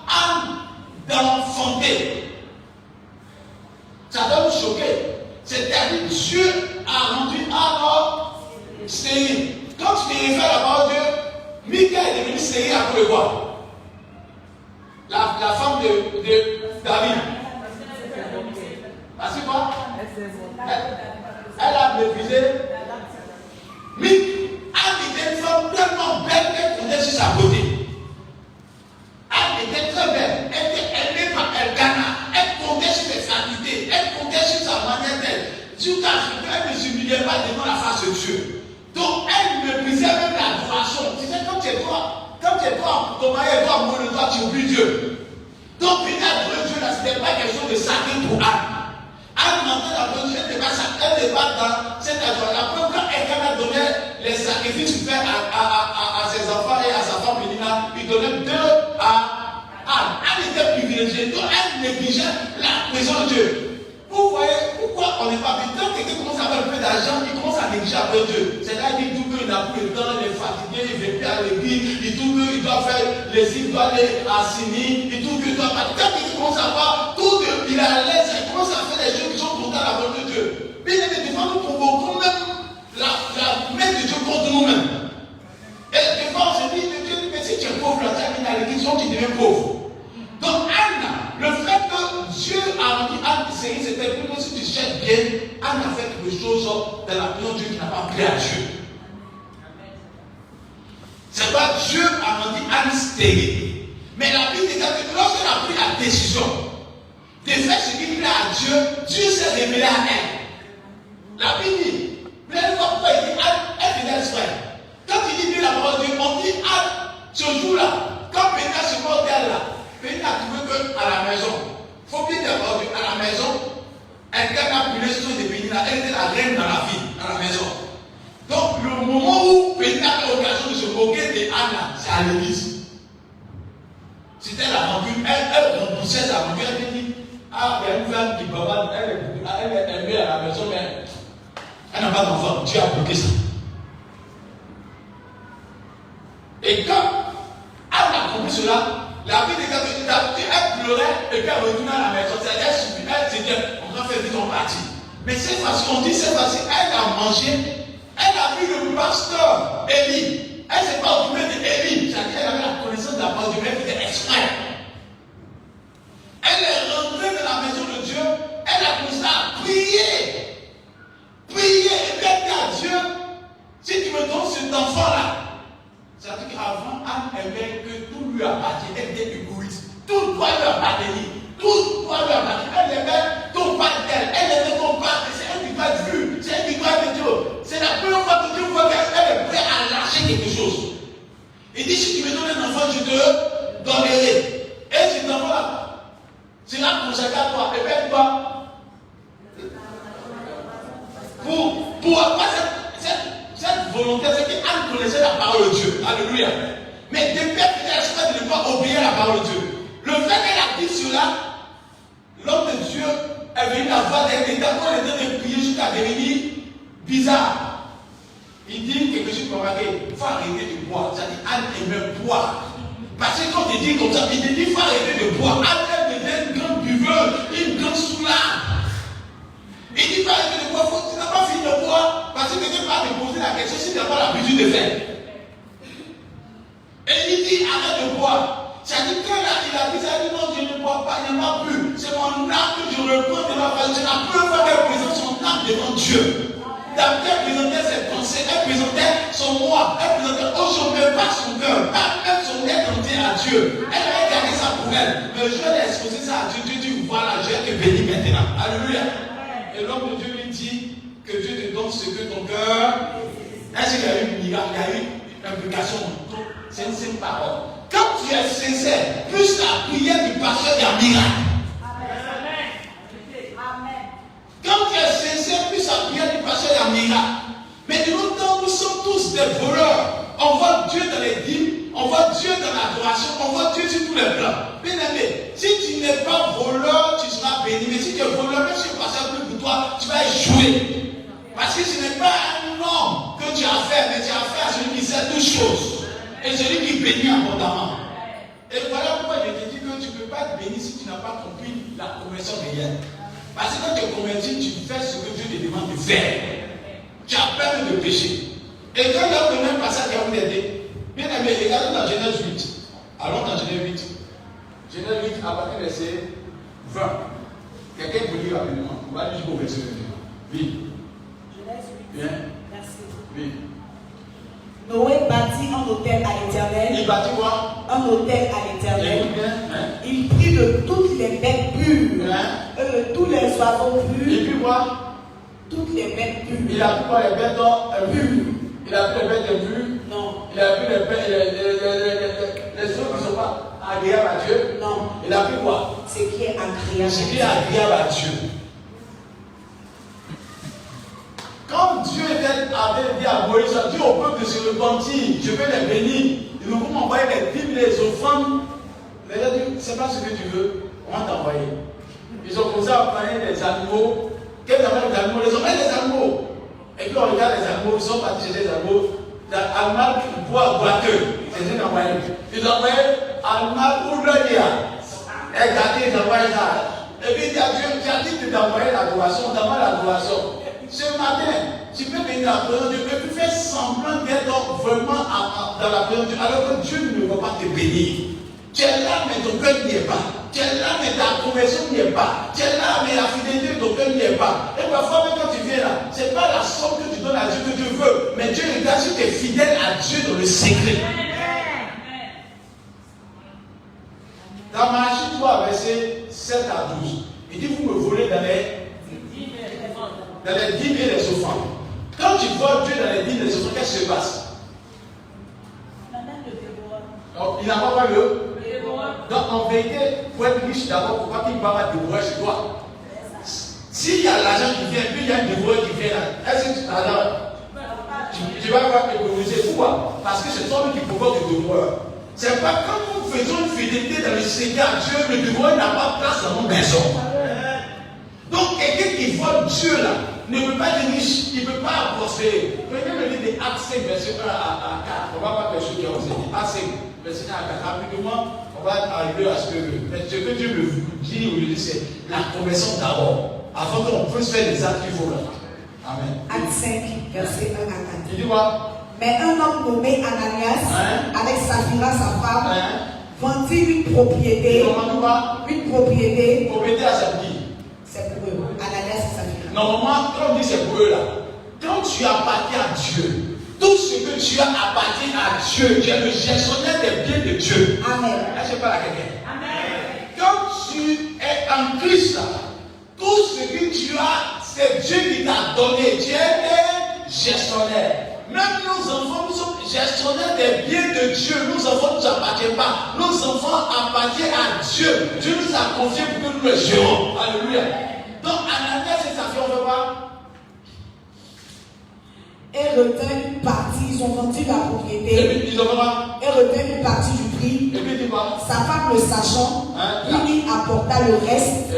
Anne d'enfanter. Ça doit vous choquer. C'est-à-dire que Dieu a rendu Anne stérile. Quand tu te réfères à la parole de Dieu, Michal est devenu stérile à cause de quoi? La femme de David. Parce que quoi? Elle a méprisé. Anne était une femme tellement belle qu'elle comptait sur sa beauté. Anne était très belle. Elle était aimée par Elkana. Elle comptait sur ses qualités. Elle comptait sur sa manière d'être. Jusqu'à ce qu'elle ne s'humiliait pas devant la face de Dieu. Donc elle méprisait même l'adoration. Tu sais, quand tu es toi, ton mari est toi amoureux de toi, tu oublies Dieu. Donc venir adorer Dieu là, ce n'était pas quelque chose de sacré pour Anne. Anne m'entend adorer Dieu, elle n'est pas dans cette adoration. La preuve, quand Elkana donnait les sacrifices faits à ses enfants et à sa femme Pénina, il donnait 2 à Anne. Anne était privilégiée, donc elle négligeait la présence de Dieu. Vous voyez pourquoi on n'est pas bien. Quand quelqu'un commence à avoir un peu d'argent, il commence à négliger après Dieu. C'est-à-dire qu'il trouve qu'il n'a plus le temps, il est fatigué, il ne vient plus à l'église, il trouve qu'il doit faire les îles, il doit aller à Sini, il trouve qu'il doit pas. Quand quelqu'un commence à voir tout, il est à l'aise, il commence à faire des choses qui sont contraires à la volonté de Dieu. Bien aimé, des fois nous provoquons même la main de Dieu contre nous-mêmes. Et des fois on se dit, Dieu dit, mais si tu es pauvre, là, tu as mis à l'église, tu deviens pauvre. Donc Anne, le fait que Dieu a rendu Anne stérile, c'était plutôt si tu cherches bien, Anne a fait quelque chose dans la présence de Dieu qui n'a pas plu à Dieu. C'est pas Dieu a rendu Anne stérile. Mais la Bible dit que lorsqu'elle a pris la décision de faire ce qu'il plaît à Dieu, Dieu s'est révélé à elle. La Bible dit, plein de fois pourquoi il dit Anne, elle faisait exprès. Quand il dit bien la parole de Dieu, on dit Anne, ce jour-là, quand Pénina se porte d'elle là, Pénina a trouvé qu'à la maison, il faut bien d'abord à la maison, elle a brûlé ce de Pénina, elle était la reine dans la ville, à la maison. Donc, le moment où Pénie a l'occasion de se moquer d'Anna, c'est à l'église. C'était la rancune. Elle repoussait sa rancune. Elle dit, ah, il y a une femme qui bavade, elle est aimée à la maison, mais elle n'a pas d'enfant. Dieu a bloqué ça. Et quand elle a compris cela, la vie des gars, elle pleurait et puis elle retournait à la maison. Elle s'est dit, on va faire vite, on partit. Mais cette fois-ci, on dit cette fois-ci, elle a mangé, elle a vu le pasteur Élie. Elle ne s'est pas occupée d'Élie. C'est-à-dire qu'elle avait la connaissance de la parole de Dieu, elle était exprès. Elle est rentrée dans la maison de Dieu, elle a commencé à prier. Prier et puis elle dit à Dieu, si tu me donnes cet enfant-là, c'est-à-dire qu'avant, Anne aimait que tout lui appartient, elle était égoïste. Tout doit lui appartenir. Tout doit lui appartenir. Elle aimait ton père d'elle. Elle aimait ton père. C'est elle qui doit être vue. C'est elle qui doit être Dieu. C'est la première fois que Dieu voit qu'elle est prête à lâcher quelque chose. Il dit, si tu me donnes un enfant, je te donnerai. Et cet enfant-là, c'est là consacré à toi. Et bien toi, pour avoir cette volonté, c'est qu'Anne connaissait la parole de Dieu. Alléluia. Mais depuis qu'elle était exprès de ne pas obéir à la parole de Dieu. Le fait qu'elle a dit cela, l'homme de Dieu est venu la voir d'un état où elle était de prier jusqu'à devenir bizarre. Il dit quelque chose pour remarquer, il faut arrêter de boire. Ça dit Anne aimait boire. Parce que quand il dit comme ça, il dit il faut arrêter de boire. Anne elle devient une grande buveuse, une grande soulard. Il dit pas arrêter de boire, tu n'as pas fini de boire, parce que tu n'es pas de poser la question si tu n'as pas l'habitude de faire. Et il dit arrête de boire. C'est-à-dire que là, il a dit ça, il dit non, je ne bois pas, il n'y en a plus. C'est mon âme que je reprends de ma face. C'est la première fois qu'elle présente son âme devant Dieu. D'abord, elle présentait ses pensées, elle présentait son moi, elle présentait aujourd'hui pas son cœur, pas même son être entier à Dieu. Elle avait gardé ça pour elle. Mais je vais exposer ça à Dieu. Dieu dit voilà, je vais te bénir maintenant. Alléluia. Et l'homme de Dieu lui dit que Dieu te donne ce que ton cœur. Est-ce qu'il y a eu une miracle, il y a eu une implication? C'est une simple parole. Quand tu es sincère, plus la prière du pasteur, il y a un miracle. Quand tu es sincère, plus la prière du pasteur, il y a un miracle. Mais de nos temps, nous sommes tous des voleurs. On voit Dieu dans les dîmes, on voit Dieu dans l'adoration, on voit Dieu sur tous les plans. Bien aimé, si tu n'es pas voleur, tu seras béni. Mais si tu es voleur, même si le pasteur prie pour toi, tu vas échouer. Parce que ce n'est pas un homme que tu as fait, mais tu as fait à celui qui sait toutes choses. Et celui qui bénit abondamment. Et voilà pourquoi je te dis que tu ne peux pas être béni si tu n'as pas compris la conversion réelle. Parce que quand tu es converti, tu fais ce que Dieu te demande de faire. Tu as peur de pécher. Et quand il y a le même passage qui a vous aider, bien aimé, regardez dans Genèse 8. Allons dans Genèse 8. Genèse 8, à partir du verset 20. Quelqu'un peut lire rapidement. On va lire jusqu'au verset 21. Oui. Genèse 8. Bien. Merci. Oui. Noé bâtit un autel à l'Éternel. Il bâtit quoi? Un autel à l'Éternel. Hein? Il prit de toutes les bêtes pures, Hein? de tous les oiseaux purs, Et puis quoi? toutes les bêtes pures. Il a pris quoi? Les bêtes pures. Il a pris les bêtes pures. Non. Il a pris les choses qui ne sont pas agréables à Dieu. Non. Il a pris quoi? Ce qui est agréable. Ce qui est agréable à Dieu. Quand Dieu avait dit à Moïse, Dieu au peuple de se repentir, je vais les bénir. Ils vont m'envoyer les dîmes, les offrandes. Les gens disent, c'est pas ce que tu veux, on va t'envoyer. Ils ont commencé à prendre des animaux. Quels animaux? Les hommes et les animaux. Et puis on regarde les animaux, ils sont partis chez les animaux. L'animal boiteux, c'est un envoyé. Ils ont envoyé l'animal pour l'œil. Regardez, ils envoyaient ça. Et puis il dit à Dieu, tu as dit de t'envoyer l'adoration, t'envoies l'adoration. Ce matin, tu peux venir à la présence de Dieu, mais tu fais semblant d'être vraiment dans la présence de Dieu, alors que Dieu ne va pas te bénir. Tu es là, mais ton cœur n'y est pas. Tu es là, mais ta conversion n'y est pas. Tu es là, mais la fidélité de ton cœur n'y est pas. Et parfois, même quand tu viens là, ce n'est pas la somme que tu donnes à Dieu que Dieu veut, mais Dieu regarde si tu es fidèle à Dieu dans le secret. Dans Malachie 3, verset 7 à 12, il dit, vous me volez dans les dîmes et les offrandes. Quand tu vois Dieu dans les dîmes et les offrandes, qu'est-ce qui se passe? Donc, il n'a pas parlé le. Donc, en vérité, pour être riche d'abord, il ne faut pas qu'il va dévorer chez toi. S'il y a l'argent qui vient, puis il y a un dévoreur qui vient là, est-ce que tu Tu vas avoir économisé. Pourquoi? Parce que c'est toi qui provoque le devoir. C'est pas quand nous faisons une fidélité dans le Seigneur Dieu, le devoir n'a pas de place dans nos maisons. Donc quelqu'un qui vole Dieu là ne peut pas être riche, il ne peut pas prospérer. Quelqu'un me dit des Actes 5, verset 1 à 4. On va voir quelque chose qui a osé. Actes 5, verset 1 à 4. Rapidement, on va arriver à ce que Dieu me dit ou lui dit, c'est la conversion d'abord. Avant qu'on puisse faire les actes qu'il faut là. Amen. Actes 5, verset 1 à 4. Il dit quoi? Mais un homme nommé Ananias, avec Saphira, sa femme, vendit une propriété. Une propriété. Propriété à sa vie. C'est pour eux. Ananias et Saphira. Normalement, quand on dit c'est pour eux là, quand tu appartiens à Dieu, tout ce que tu as appartient à Dieu. Tu es le gestionnaire des biens de Dieu. Amen. Là, je parle à quelqu'un. Amen. Quand tu es en Christ là, tout ce que tu as, c'est Dieu qui t'a donné. Tu es gestionnaire. Même nos enfants, nous sommes gestionnaires des biens de Dieu. Nos enfants ne nous appartiennent pas. Nos enfants appartiennent à Dieu. Dieu nous a confié pour que nous les gérons. Alléluia. Donc, Ananias et Saphira, on veut voir. Et retint une partie, ils ont vendu la propriété. Et puis, ils ont voir. Et retint une partie du prix. Et puis, dis quoi? Sa femme le sachant, lui apporta le reste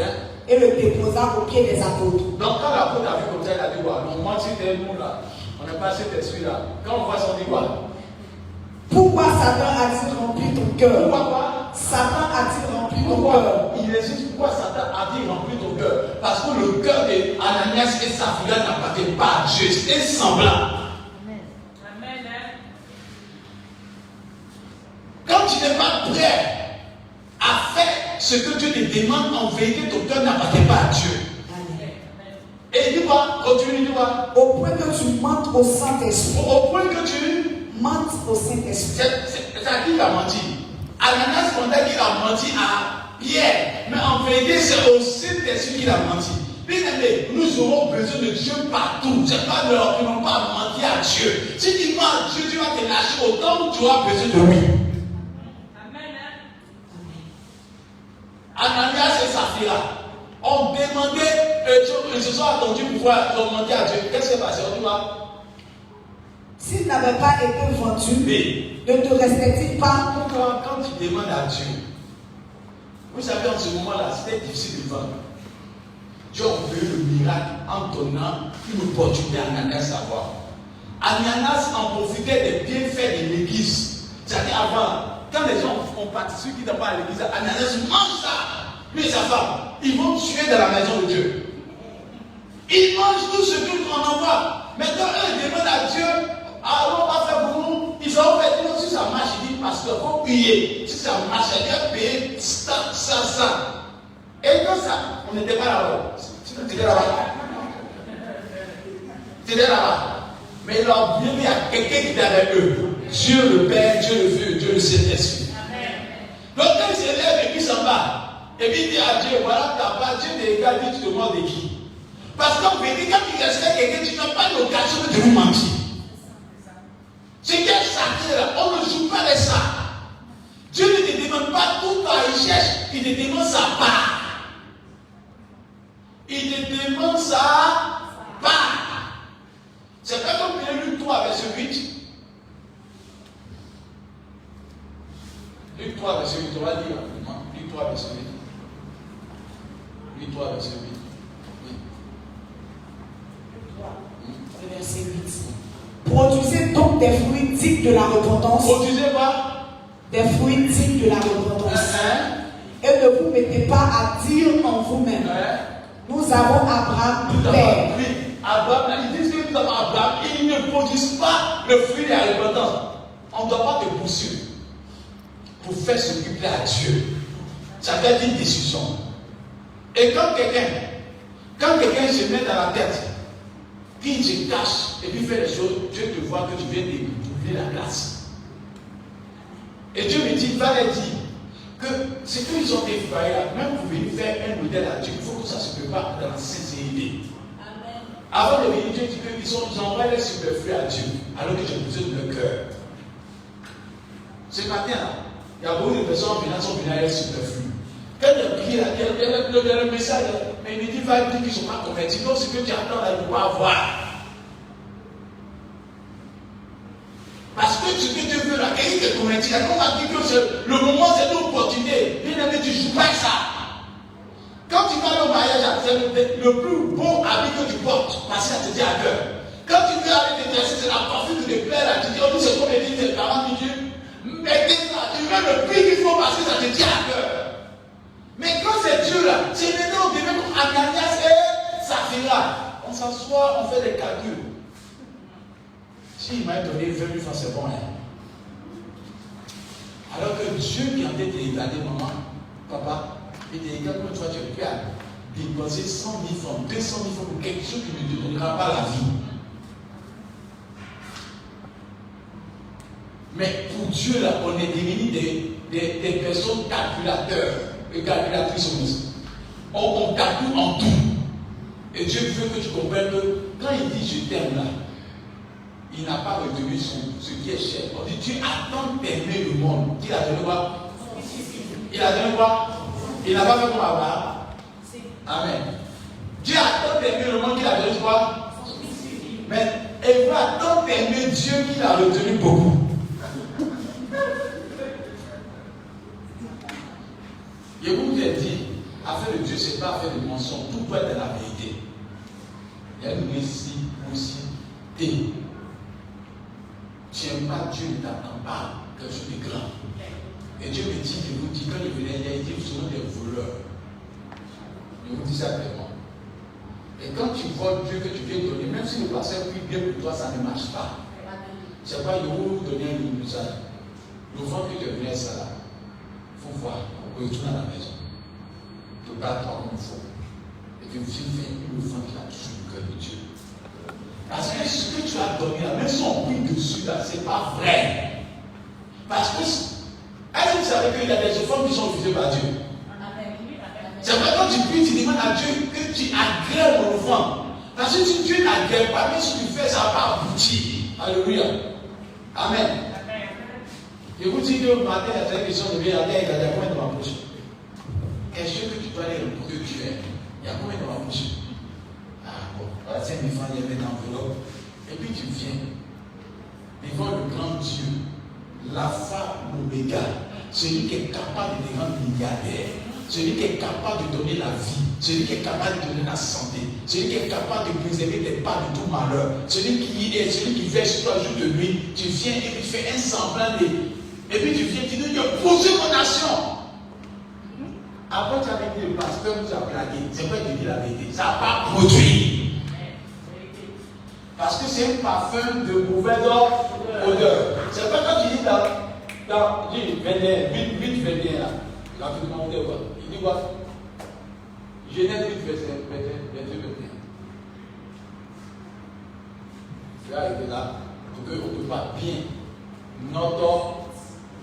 et le déposa au pied des apôtres. Donc, quand l'apôtre a vu comme ça, il a dit quoi? On ment sur nous là. On n'a pas cet esprit-là. Quand on voit ça, on dit quoi? Pourquoi Satan a-t-il rempli ton cœur? Pourquoi quoi? Satan a-t-il rempli ton Pourquoi? cœur? Il existe. Pourquoi Satan a-t-il rempli ton cœur? Parce que le cœur d'Ananias et Saphira n'appartient pas à Dieu. C'est semblant. Amen. Quand tu n'es pas prêt à faire ce que Dieu te demande, en vérité, ton cœur n'appartient pas à Dieu. Et dis quoi? Continue, dis quoi? Au point que tu mentes au Saint-Esprit. Au point que tu mentes au Saint-Esprit. C'est à qui il a menti? Ananias pendant qu'il a menti à Pierre. Mais en vérité, c'est au Saint-Esprit qu'il a menti. Bien aimé, nous aurons besoin de Dieu partout. C'est pas leur qui n'ont pas menti à Dieu. Si tu mens à Dieu, tu vas te lâcher autant que tu auras besoin de lui. Amen. Ananias et Saphira ont demandé, ils se sont attendus pour pouvoir demander à Dieu. Qu'est-ce qui s'est passé? On dit quoi? S'il n'avait pas été vendu, Mais, ne te restait-il pas? quand tu demandes à Dieu, vous savez, en ce moment-là, c'était difficile de vendre. Dieu a opéré le miracle en donnant une opportunité à Ananias d'avoir. Ananias en profitait des bienfaits de l'église. C'est-à-dire avant, quand les gens ont participé qui n'ont pas à l'église, Ananias mange ça. Lui et sa femme, ils vont tuer dans la maison de Dieu. Ils mangent tout ce qu'on envoie. Maintenant, eux demandent à Dieu, alors on va faire pour nous. Ils ont fait, si ça marche, ils disent, parce qu'il faut payer. Si ça marche, il faut payer ça. Et comme ça, on n'était pas là-bas. C'était là-bas. C'était là-bas. Mais ils leur bien mis à quelqu'un qui était avec eux. Dieu le Père, Dieu le Fils, Dieu le Saint-Esprit. Donc quand il se lève et puis s'en va, et puis il dit à Dieu, voilà ta part, Dieu te regarde, tu te demandes de qui? Parce qu'en vérité, quand tu respectes quelqu'un, tu n'as pas l'occasion de lui mentir. C'est quel sacré là, on ne joue pas avec ça. Dieu ne te demande pas toute ta richesse, il te demande sa part. Il te demande sa part. C'est pas comme Luc 3, verset 8. Luc 3, verset 8, on va lire rapidement. Luc 3, verset 8. Luc 3, verset 8. Oui. Verset 8. Produisez donc des fruits dignes de la repentance. Produisez quoi? Des fruits dignes de la repentance. Et ne vous mettez pas à dire en vous-même. Nous avons Abraham, père. Oui, Abraham, ils disent que nous avons Abraham, ils ne produisent pas le fruit de la repentance. On ne doit pas te poursuivre pour faire ce qui plaît à Dieu. Ça peut être une décision. Et quand quelqu'un se met dans la tête, qu'il se cache et puis fait les choses, Dieu te voit que tu viens d'oublier la grâce. Et Dieu me dit, va leur dire que ce qu'ils ont déployé là, même pour venir faire un modèle à Dieu, il faut que ça se prépare dans la sincérité. Avant de venir, Dieu dit qu'ils envoient les superflus à Dieu, alors que j'ai besoin de leur cœur. Ce matin là, il y a beaucoup de personnes qui sont venues à leur superflu. Quand il y a prié là, il y a le message, mais il me dit, va dire qu'ils ne sont pas convertis. Donc ce que tu attends là, il ne faut pas avoir. maintenant. On m'a dit que le moment, c'est une opportunité. Bien aimé, tu ne joues pas avec ça. Quand tu vas aller au mariage, c'est le plus beau habit que tu portes, parce que ça te dit à cœur. Quand tu veux aller te dresser, c'est la parfum qui te plaît là. Tu dis, oh, c'est comme dit, c'est 40 minutes. Mais ça, tu veux le prix qu'il faut parce que ça te dit à cœur. Mais quand c'est Dieu là, c'est maintenant on devient comme Ananias et Saphira. On s'assoit, on fait des calculs. S'il m'a donné 20 000 francs, c'est bon. Hein? Alors que Dieu qui est en train de regarder maman, papa, il dit, regarde comment toi tu es prêt à déposer 100 000 francs, 200 000 francs pour quelque chose qui ne te donnera pas la vie. Mais pour Dieu, là, on est devenu des personnes calculateurs et calculatrices. On calcule en tout. Et Dieu veut que tu comprennes que quand il dit je t'aime là, il n'a pas retenu ce qui est cher. On dit Dieu a tant aimé le monde qu'il a donné quoi? Il a donné quoi? Il n'a pas fait comme Abraham. Amen. Dieu a tant aimé le monde qu'il a donné quoi? Mais Eva a tant aimé Dieu qu'il a retenu beaucoup. Je vous ai dit, affaire de Dieu, ce n'est pas affaire de mensonge. Tout doit être de la vérité. Il y a une réciprocité. Tu n'aimes pas Dieu, ne t'attends pas quelque chose de grand. Et Dieu me dit, je vous dis, quand il venait, il a dit, vous serez des voleurs. Je vous dis ça clairement. Et quand tu vois Dieu que tu viens donner, même si le pasteur prie bien pour toi, ça ne marche pas. C'est pas, il vous donner un message. Le vent que tu venais, ça là. Il faut voir. Retourne à la maison. Tu parles comme il faut. Et que tu fais une offrande qui a toujours le cœur de Dieu. Parce que ce que tu as donné là, même si on prie dessus là, c'est pas vrai. Parce que, est-ce que vous savez qu'il y a des offrandes qui sont refusées par Dieu? C'est vrai, quand tu pries, tu demandes à Dieu que tu agrées mon offrande. Parce que si Dieu n'agrée pas, même si tu fais, ça ne va pas aboutir. Alléluia. Amen. Je vous dis que le matin, il y a cette question de bien, il y a combien dans ma bouche? Est-ce que tu dois aller pour que tu aies? Il y a combien dans ma bouche? Ah bon, voilà, 5 000 francs, il y avait dans l'enveloppe. Et puis tu viens devant le grand Dieu, l'alpha, l'oméga, celui qui est capable de te rendre milliardaire, celui qui est capable de donner la vie, celui qui est capable de donner la santé, celui qui est capable de préserver tes pas de tout malheur, celui qui veille sur toi jour de nuit. Tu viens et puis tu fais un semblant de. Et puis tu viens, tu dis, je poursuis mon nation. Après, tu as dit, le pasteur nous a blagué. C'est vrai qu'il dit la vérité. Ça n'a pas produit. Parce que c'est un parfum de mauvaise odeur. C'est pas quand tu dis dans 8, 21 là. Rapidement, il dit quoi? Genèse 8, 22, 21. Tu vas arriver là pour qu'on ne peut pas bien notre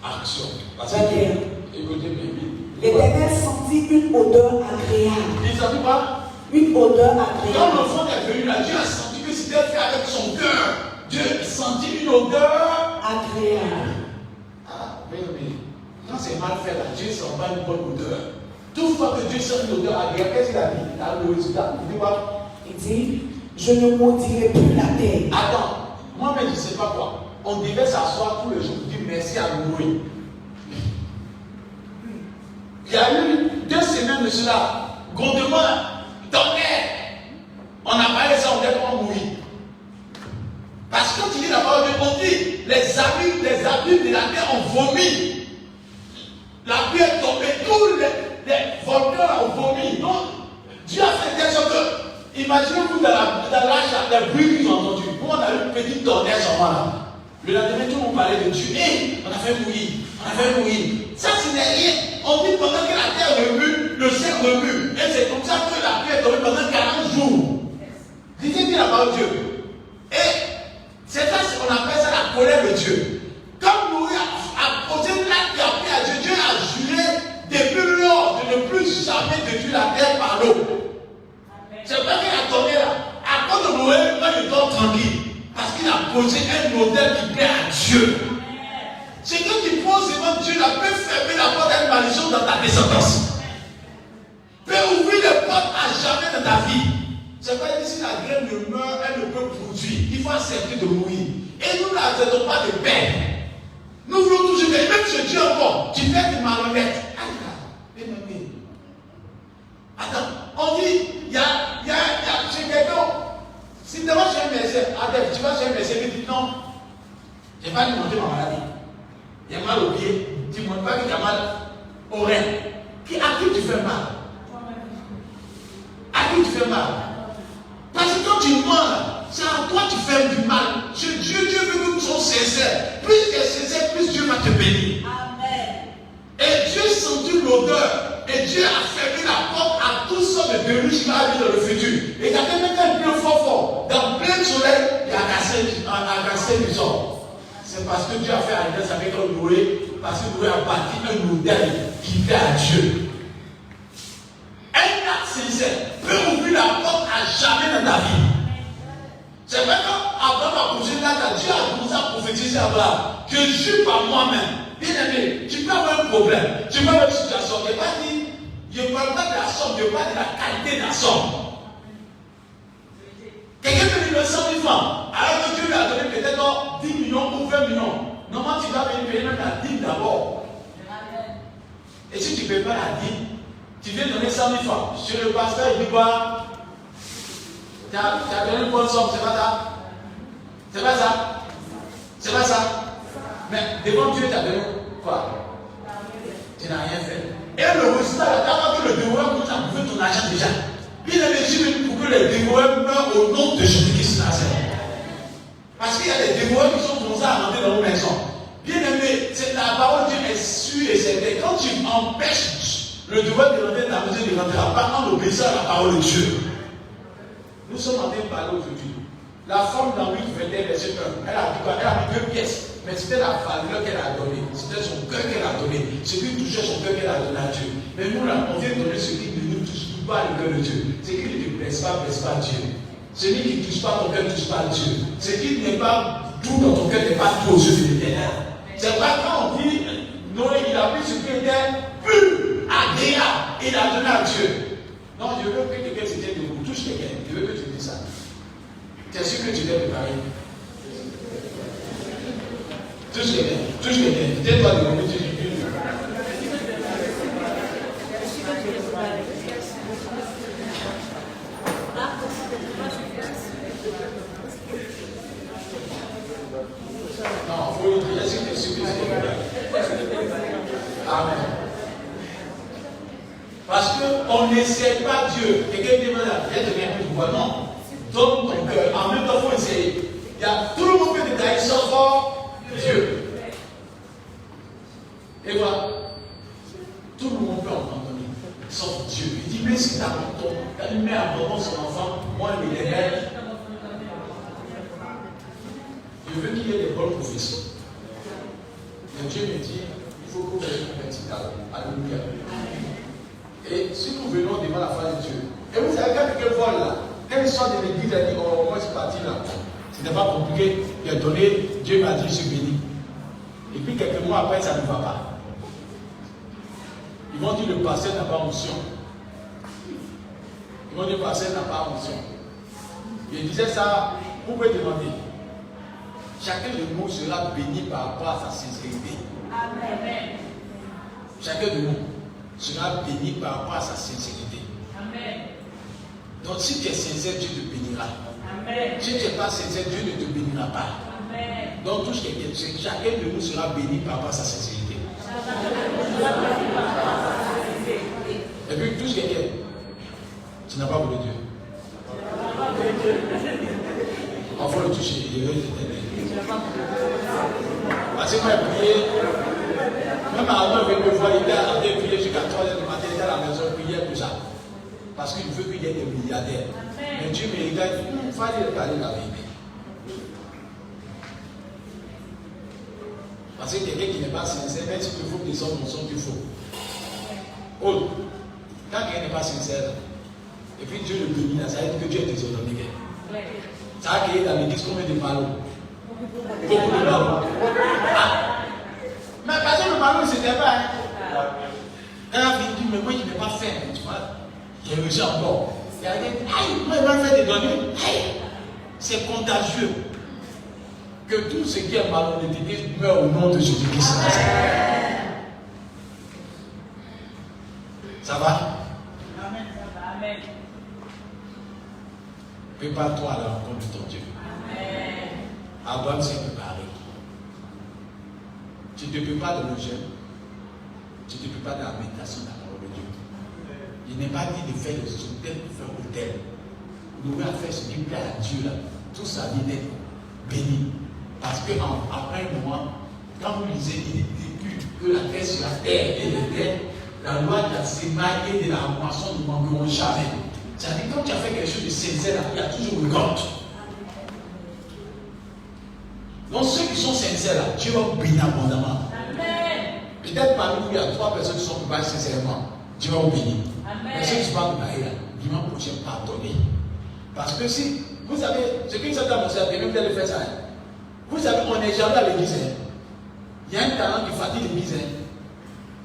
action. Parce que, écoutez bien. L'Éternel sentit une odeur agréable. Il sentit quoi? Une odeur agréable. Quand l'enfant est venu là, Dieu a senti que c'était fait avec son cœur. Dieu sentit une odeur agréable. Ah, mais quand c'est mal fait là, Dieu ne sent pas une bonne odeur. Toutefois que Dieu sent une odeur agréable, qu'est-ce qu'il a dit? Dans le résultat, il dit quoi? Il dit, je ne maudirai plus la terre. Attends, moi-même je ne sais pas quoi. On devait s'asseoir tous les jours pour dire merci à Noé. Il y a eu 2 semaines de cela, grondement, tonnerre. On a parlé de ça, on dit comment mourir. Parce que quand tu dis la parole de Dieu, on dit les abîmes de la terre ont vomi. La pluie est tombée, tous les volcans ont vomi. Donc, Dieu a fait quelque chose que, imaginez-vous dans l'âge, les bruits qu'ils ont entendus. Nous, on a eu une petite tonnerre sur moi là. Le lendemain, tout le monde parlait de Dieu. Hey, on a fait mourir, on a fait mourir. Ça, ce n'est rien. On dit pendant que la terre remue, le ciel remue. Et c'est comme ça que la pluie est tombée pendant 40 jours. Lisez bien la parole de Dieu. Et c'est ça qu'on appelle ça la colère de Dieu. Comme Noé a posé l'acte et a pris à Dieu, Dieu a juré depuis lors de ne plus jamais détruire la terre par l'eau. C'est pas qu'il a tombé là. À cause de Noé, moi je dors tranquille. Parce qu'il a posé un modèle qui plaît à Dieu. C'est que tu poses devant Dieu, là, peut fermer la porte à une malédiction dans ta descendance. Peut ouvrir les portes à jamais dans ta vie. C'est pas que si la graine ne meurt, elle ne peut produire. Il faut accepter de mourir. Et nous n'acceptons pas de paix. Nous voulons toujours que n'ai pas montré ma maladie. Il y a mal au pied. Tu ne montres pas qu'il y a mal au rein. À qui tu fais mal? À qui tu fais mal? Parce que quand tu mens, c'est à toi tu fais du mal. Dieu veut que nous soyons sincères. Plus tu es sincère, plus Dieu va te bénir. Amen. Et Dieu sentit l'odeur. Et Dieu a fermé la porte à toutes sortes de virus qui vont arriver dans le futur. Et il y a même un plein fort. Dans plein soleil, il y a un cancer qui sort. C'est parce que Dieu a fait alliance avec un Noé. Parce que Noé a bâti un modèle qui fait à Dieu. Un acte sincère peut ouvrir la porte à jamais dans ta vie. C'est vrai qu'Abraham a posé là, Dieu a commencé à prophétiser à Abraham. Je jure par moi-même. Bien aimé, tu peux avoir un problème, tu peux avoir une situation. Je ne parle pas de la somme, je parle de la qualité de la somme. Quelqu'un peut lui donner 100 000 francs, alors que Dieu lui a donné peut-être 10 millions ou 20 millions. Normalement, tu vas venir payer même la dîme d'abord. Et si tu ne payes pas la dîme, tu viens donner 100 000 francs. Sur le pasteur, il dit quoi? Tu as donné une bonne somme, c'est pas ça? C'est pas ça? C'est pas ça? Mais devant Dieu, tu as donné quoi? Tu n'as rien fait. Et le résultat, d'abord que le dévoreur nous a bouffé ton argent déjà. Il est régime pour que les dévoreurs meurent au nom de Jésus-Christ. Parce qu'il y a des dévoreurs qui sont commencés à rentrer dans nos maisons. Bien aimé, la parole de Dieu est sûre et certaine. Quand tu empêches le dévoreur de rentrer dans la maison, il ne rentrera pas en obéissant à la parole de Dieu. Nous sommes en train de parler aujourd'hui. La femme dans 8, 21, verset 1, elle a dit quoi? Elle a mis 2 pièces. Mais c'était la valeur qu'elle a donnée. C'était son cœur qu'elle a donné. Ce qui touchait son cœur qu'elle a donné à Dieu. Mais nous, là, on vient donner ce qui ne nous touche pas le cœur de Dieu. Ce qui ne te blesse pas Dieu. Celui qui ne touche pas ton cœur ne touche pas Dieu. Ce qui n'est pas tout dans ton cœur n'est pas tout aux yeux de l'Éternel. C'est vrai quand on dit Noé, il a pris ce qui était pur, agréable, et il a donné à Dieu. Non, je veux que quelqu'un se tienne debout. Touche quelqu'un. Je veux que tu dises ça. Tu es sûr que tu t'es préparé? Touche quelqu'un. Tiens-toi debout, tu dis. Non, il faut lui dire, est-ce que tu es sûr que tu es préparé? Amen. Parce qu'on n'essaie pas Dieu. Quelqu'un dit, voilà, viens te mettre pour voir. Non. Donne ton cœur. En même temps, il faut essayer. Il y a tout le monde qui détaille sauf Dieu. Et voilà. Tout le monde peut abandonner, sauf Dieu. Il dit, mais si tu abandonnes, quand une mère abandonne son enfant, moi, l'Éternel, je veux qu'il y ait des bonnes prophéties. Mais Dieu me dit, il faut que vous ayez un petit talent. Alléluia. Et si nous venons devant la face de Dieu, et vous savez, quand quelqu'un vole là, quand il sort de l'église, il dit, oh, moi je suis parti là. Ce n'est pas compliqué. Il a donné, Dieu m'a dit, je suis béni. Et puis quelques mois après, ça ne va pas. Ils vont dire, le pasteur n'a pas onction. Ils vont dire, le pasteur n'a pas onction. Il disait ça, vous pouvez demander. Chacun de nous sera béni par rapport à sa sincérité. Amen. Chacun de nous sera béni par rapport à sa sincérité. Amen. Donc si tu es sincère, Dieu te bénira. Amen. Si tu n'es pas sincère, Dieu ne te bénira pas. Amen. Donc touche quelqu'un, chacun de nous sera béni par rapport à sa sincérité. Et puis touche quelqu'un. Tu n'as pas voulu Dieu. Il faut le toucher. Parce que moi, j'ai prié. Même avant, il me voir, il était en train de prier jusqu'à 3h du matin, il était à la maison, il priait pour ça. Parce qu'il veut qu'il y ait des milliardaires. Mais Dieu me regarde, il fallait parler la vérité. Parce que quelqu'un qui n'est pas sincère, même si tu faut des hommes, son tu faut. Autre, quand quelqu'un n'est pas sincère, et puis Dieu le bénit, ça veut dire que Dieu est désordonné. Ça a créé dans l'église combien de ballons? Beaucoup de ballons. Ah. Mais parce que le ballon, c'était pas. Quand il dit, mais moi je n'ai pas fait, tu vois, j'ai réussi encore. Il a dit, aïe, moi je vais faire des données. Aïe, c'est contagieux. Que tout ce qui est malhonnêteté meurt au nom de Jésus-Christ. Ça va? Amen. Amen. Prépare-toi à la rencontre de ton Dieu. Amen. Abraham s'est préparé. Tu ne te prépares dans le jeûne. Tu te prépares dans la méditation de la parole de Dieu. Il n'est pas dit de faire des hôtels pour faire hôtel. Nous devons faire ce qui plaît à Dieu là. Tout ça vient d'être béni. Parce que après un moment, quand vous lisez, il dit que la terre sur la terre et les terres, la loi de la sémaille et de la moisson ne manqueront jamais. C'est-à-dire quand tu as fait quelque chose de sincère, il y a toujours une compte. Donc ceux qui sont sincères là, Dieu va vous bénir abondamment. Peut-être parmi vous, il y a 3 personnes qui sont préparées sincèrement. Dieu va vous bénir. Mais ceux qui ne sont pas préparés là, dimanche prochain, pardonnez. Parce que si, vous savez, ce qui s'est annoncé, même vous allez faire ça. Vous savez, on n'est jamais à l'église. Il y a un talent qui fatigue l'église.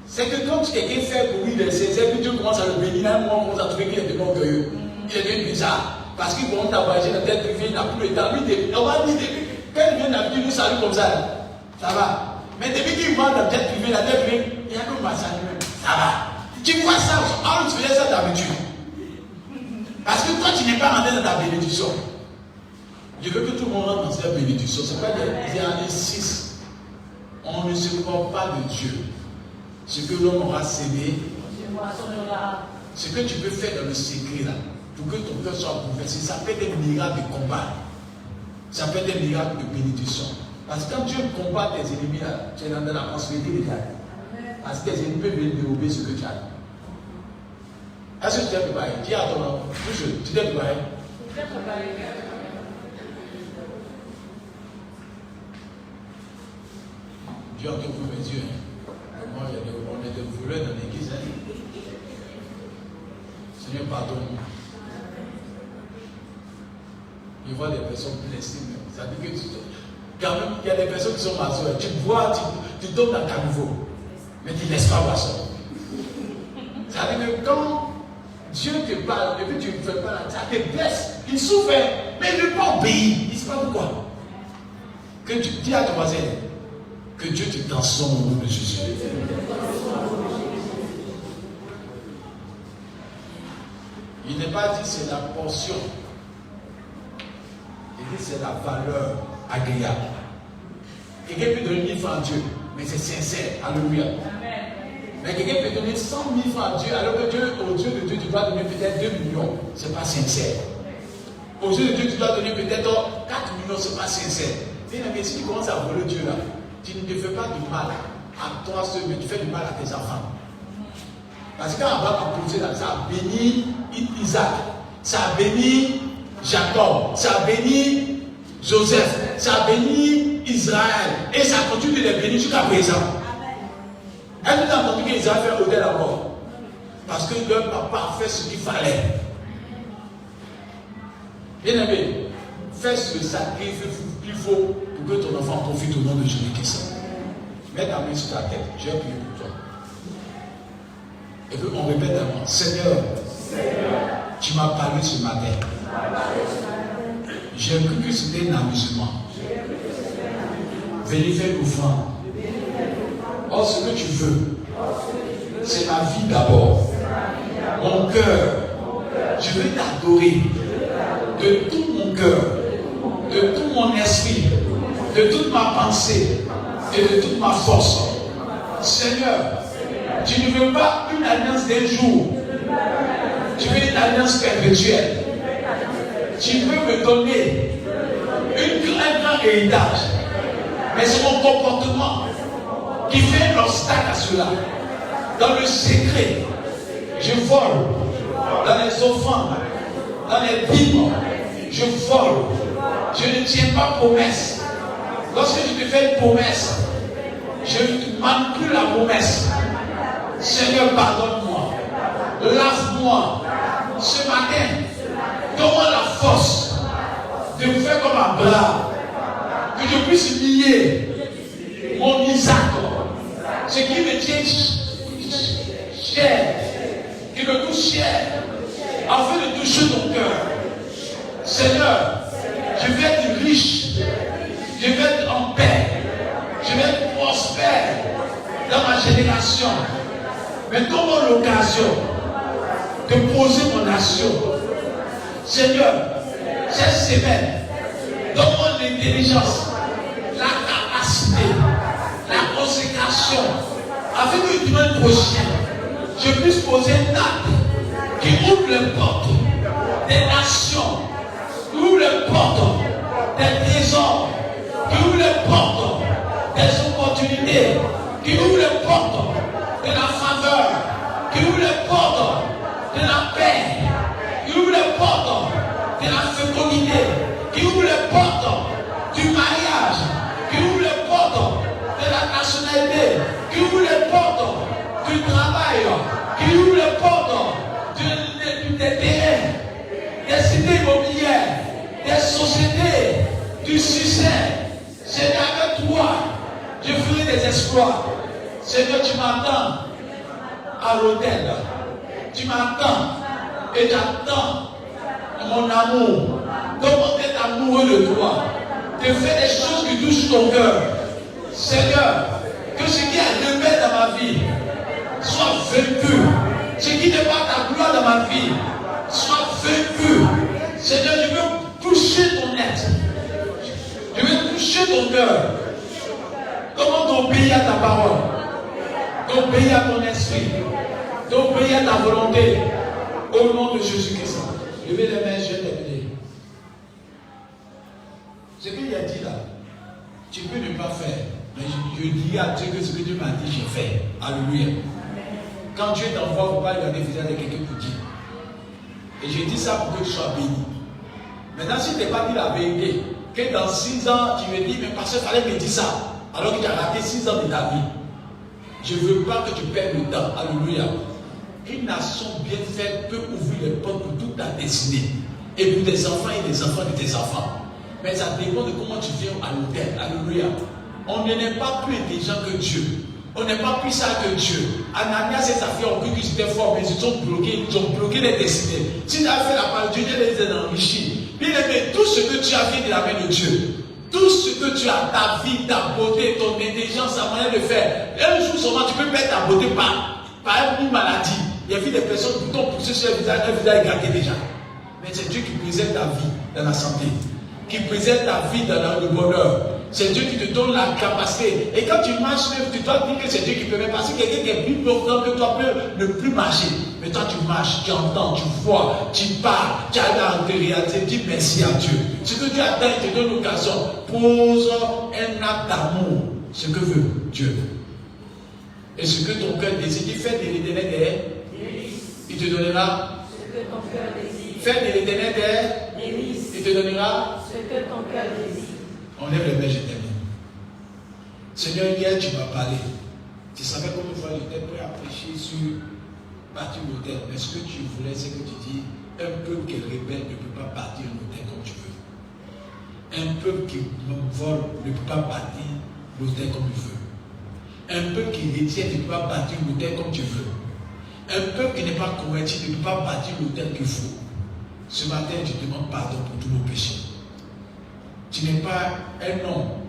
C'est que quand quelqu'un fait pour lui des sincères, puis Dieu commence à le bénir, un moment, on commence à trouver qu'il est devenu orgueilleux. Il est devenu bizarre. Parce qu'il commence à voyager dans tête privée, il n'a plus le temps. On va dire, quand il vient d'habitude, il nous salue comme ça. Ça va. Mais depuis qu'il va dans la tête privée, il y a comme un salut. Ça va. Tu vois ça, tu faisais ça d'habitude. Parce que toi, tu n'es pas rentré dans ta bénédiction. Je veux que tout le monde rentre dans cette bénédiction. C'est pas des années 6. On ne se croit pas de Dieu. Ce que l'homme aura sémé, ce que tu peux faire dans le secret là, pour que ton cœur soit bouleversé, ça peut être des miracles de combat. Ça peut être des miracles de bénédiction. Parce que quand Dieu combat tes ennemis là, tu es dans la prospérité de Dieu. Parce que tes ennemis peuvent dérober ce que tu as. Est-ce que tu t'es préparé? Dis à ton homme, tu t'es préparé? Dieu a tout pour mes yeux. Moi, on est des voleurs dans l'église. Seigneur, pardonne-moi. Je vois des personnes blessées. Ça veut dire que quand même, il y a des personnes qui sont massées. Tu bois, tu donnes dans ta niveau. Mais tu ne laisses pas voir ça. Ça veut dire que quand Dieu te parle, et puis tu ne fais pas ça te blesse. Il souffre, mais il ne veut pas obéir. Il ne sait pas pourquoi. Que tu dis à ton voisin, que Dieu te transforme au nom de Jésus. Il n'est pas dit c'est la portion. Il dit c'est la valeur agréable. Quelqu'un peut donner 1000 francs à Dieu, mais c'est sincère. Alléluia. Mais quelqu'un peut donner 100 000 francs à Dieu, alors que Dieu, au Dieu de Dieu, tu dois donner peut-être 2 millions. Ce n'est pas sincère. Au Dieu de Dieu, tu dois donner peut-être 4 millions, ce n'est pas sincère. Mais si tu commences à voler Dieu là, tu ne te fais pas du mal à toi seul, mais tu fais du mal à tes enfants. Parce que quand Abraham a posé là, ça a béni Isaac, ça a béni Jacob, ça a béni Joseph, ça a béni Israël, et ça continue de les bénir jusqu'à présent. Est-ce que tu as entendu qu'Israël fait hôtel à mort? Parce que leur papa a fait ce qu'il fallait. Bien aimé, fais ce sacrifice qu'il faut pour que ton enfant profite au nom de Jésus-Christ. Mets ta main sur ta tête, je vais prier pour toi. Et puis on répète à moi, Seigneur, tu m'as parlé ce matin. J'ai cru que c'était un amusement. Venez faire l'offrande. Or, ce que tu veux, c'est ma vie d'abord. Mon cœur, je veux t'adorer de tout mon cœur, de tout mon esprit, de toute ma pensée et de toute ma force. Seigneur, tu ne veux pas une alliance d'un jour. Tu veux une alliance perpétuelle. Tu veux me donner un grand héritage. Mais c'est mon comportement qui fait l'obstacle à cela. Dans le secret, je vole. Dans les offrandes, dans les dîmes, je vole. Je ne tiens pas promesse. Lorsque je te fais une promesse, je ne manque plus la promesse. Seigneur, pardonne-moi. Lave-moi. Ce matin, donne-moi la force de me faire comme Abraham. Que je puisse lier mon Isaac, ce qui me tient cher, qui me coûte cher, afin de toucher ton cœur. Seigneur, je vais être riche, je vais être en paix, je vais être prospère dans ma génération. Mais donne-moi l'occasion de poser mon action. Seigneur, cette semaine, donne-moi l'intelligence, la capacité, la conséquence nations, afin que le dimanche prochain, je puisse poser une date qui ouvre les portes des nations, qui ouvre les portes des trésors, qui ouvre les portes des opportunités, qui ouvre les portes de la faveur, qui ouvre les portes de la paix, qui ouvre les portes de la fécondité, qui ouvre les portes du mariage, qui ouvre les portes de la nationalité, qui ouvre les portes du travail, qui ouvre les portes des terrains, des cités immobilières, des sociétés, du succès. Seigneur, avec toi, je ferai des exploits. Seigneur, tu m'attends à l'hôtel. Tu m'attends et j'attends mon amour. Comment être amoureux de toi, de faire des choses qui touchent ton cœur. Seigneur, que ce qui est rebelle dans ma vie soit vaincu. Ce qui n'est pas ta gloire dans ma vie soit vaincu. Seigneur, je veux toucher ton être. Je veux toucher ton cœur. Comment t'obéir à ta parole, t'obéir à ton esprit, t'obéir à ta volonté. Au nom de Jésus-Christ. Levez les mains, je vais terminer. Ce qu'il a dit là, tu peux ne pas faire. Mais je dis à Dieu que ce que Dieu m'a dit, j'ai fait. Alléluia. Quand Dieu t'envoie, il ne faut pas regarder le visage de quelqu'un pour dire. Et je dis ça pour que tu sois béni. Maintenant, si tu n'as pas dit la vérité, que dans 6 ans, tu me dis, mais parce qu'il fallait me dire ça, alors que tu as raté 6 ans de ta vie. Je ne veux pas que tu perdes le temps. Alléluia. Une nation bien faite peut ouvrir les portes pour toute ta destinée. Et pour tes enfants et les enfants de tes enfants. Mais ça dépend de comment tu viens à l'autel. Alléluia. On n'est pas plus intelligent que Dieu. On n'est pas plus sage que Dieu. Ananias et sa fille ont cru qu'ils étaient forts, mais ils ont bloqué les destinées. Si tu as fait la part de Dieu, Dieu les a enrichis. Bien aimé, tout ce que tu as vient de la main de Dieu. Tout ce que tu as, ta vie, ta beauté, ton intelligence, ta manière de faire. Un jour seulement, tu peux perdre ta beauté par une maladie. Il y a vu des personnes qui t'ont poussé sur un visage écarté déjà. Mais c'est Dieu qui préserve ta vie dans la santé, qui préserve ta vie dans le bonheur. C'est Dieu qui te donne la capacité. Et quand tu marches, tu dois dire que c'est Dieu qui permet. Parce que quelqu'un qui est plus important que toi peut ne plus marcher. Mais toi, tu marches, tu entends, tu vois, tu parles, tu as la réalité. Dis merci à Dieu. Ce que Dieu a donné, il te donne l'occasion. Pose un acte d'amour. Ce que veut Dieu. Et ce que ton cœur désire. Il fait de l'éternel des délices. Il te donnera ce que ton cœur désire. Fais de l'éternel des délices. Il te donnera ce que ton cœur désire. On lève les mains, je termine. Seigneur, hier tu m'as parlé. Tu savais comment une fois j'étais prêt à prêcher sur bâtir l'autel. Mais ce que tu voulais, c'est que tu dis un peuple qui est rebelle ne peut pas bâtir l'autel comme tu veux. Un peuple qui vole ne peut pas bâtir l'autel comme il veut. Un peuple qui détient ne peut pas bâtir l'autel comme tu veux. Un peuple qui n'est pas converti ne peut pas bâtir l'autel qu'il faut. Ce matin, je demande pardon pour tous nos péchés. Tu n'es pas un homme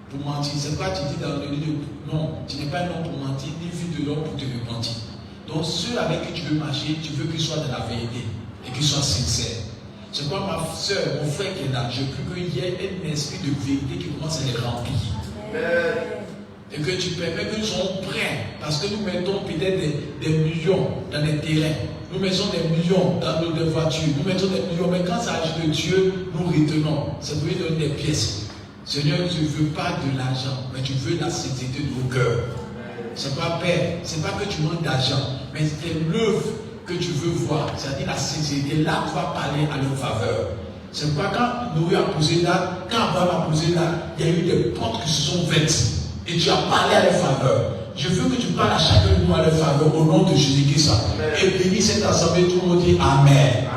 pour mentir. C'est quoi tu dis dans le livre? Non, tu n'es pas un homme pour mentir, ni fille de l'homme pour te repentir. Donc ceux avec qui tu veux marcher, tu veux qu'ils soient dans la vérité et qu'ils soient sincères. C'est quoi ma soeur, mon frère qui est là, je veux qu'il y ait un esprit de vérité qui commence à les remplir. Et que tu permets qu'ils soient prêts, parce que nous mettons peut-être des millions dans les terrains. Nous mettons des millions dans nos voitures, nous mettons des millions, mais quand ça agit de Dieu, nous retenons. Ça peut donner des pièces. Seigneur, tu ne veux pas de l'argent, mais tu veux la sincérité de nos cœurs. C'est pas père, c'est pas que tu manques d'argent, mais c'est l'œuvre que tu veux voir, c'est-à-dire la sincérité. Là, tu vas parler à leur faveur. C'est pourquoi quand Noé a posé là, quand Abraham a posé là, il y a eu des portes qui se sont ouvertes. Et tu as parlé à leur faveur. Je veux que tu parles à chacun de nous à leur faveur au nom de Jésus-Christ. Et bénis cette assemblée, tout le monde dit Amen.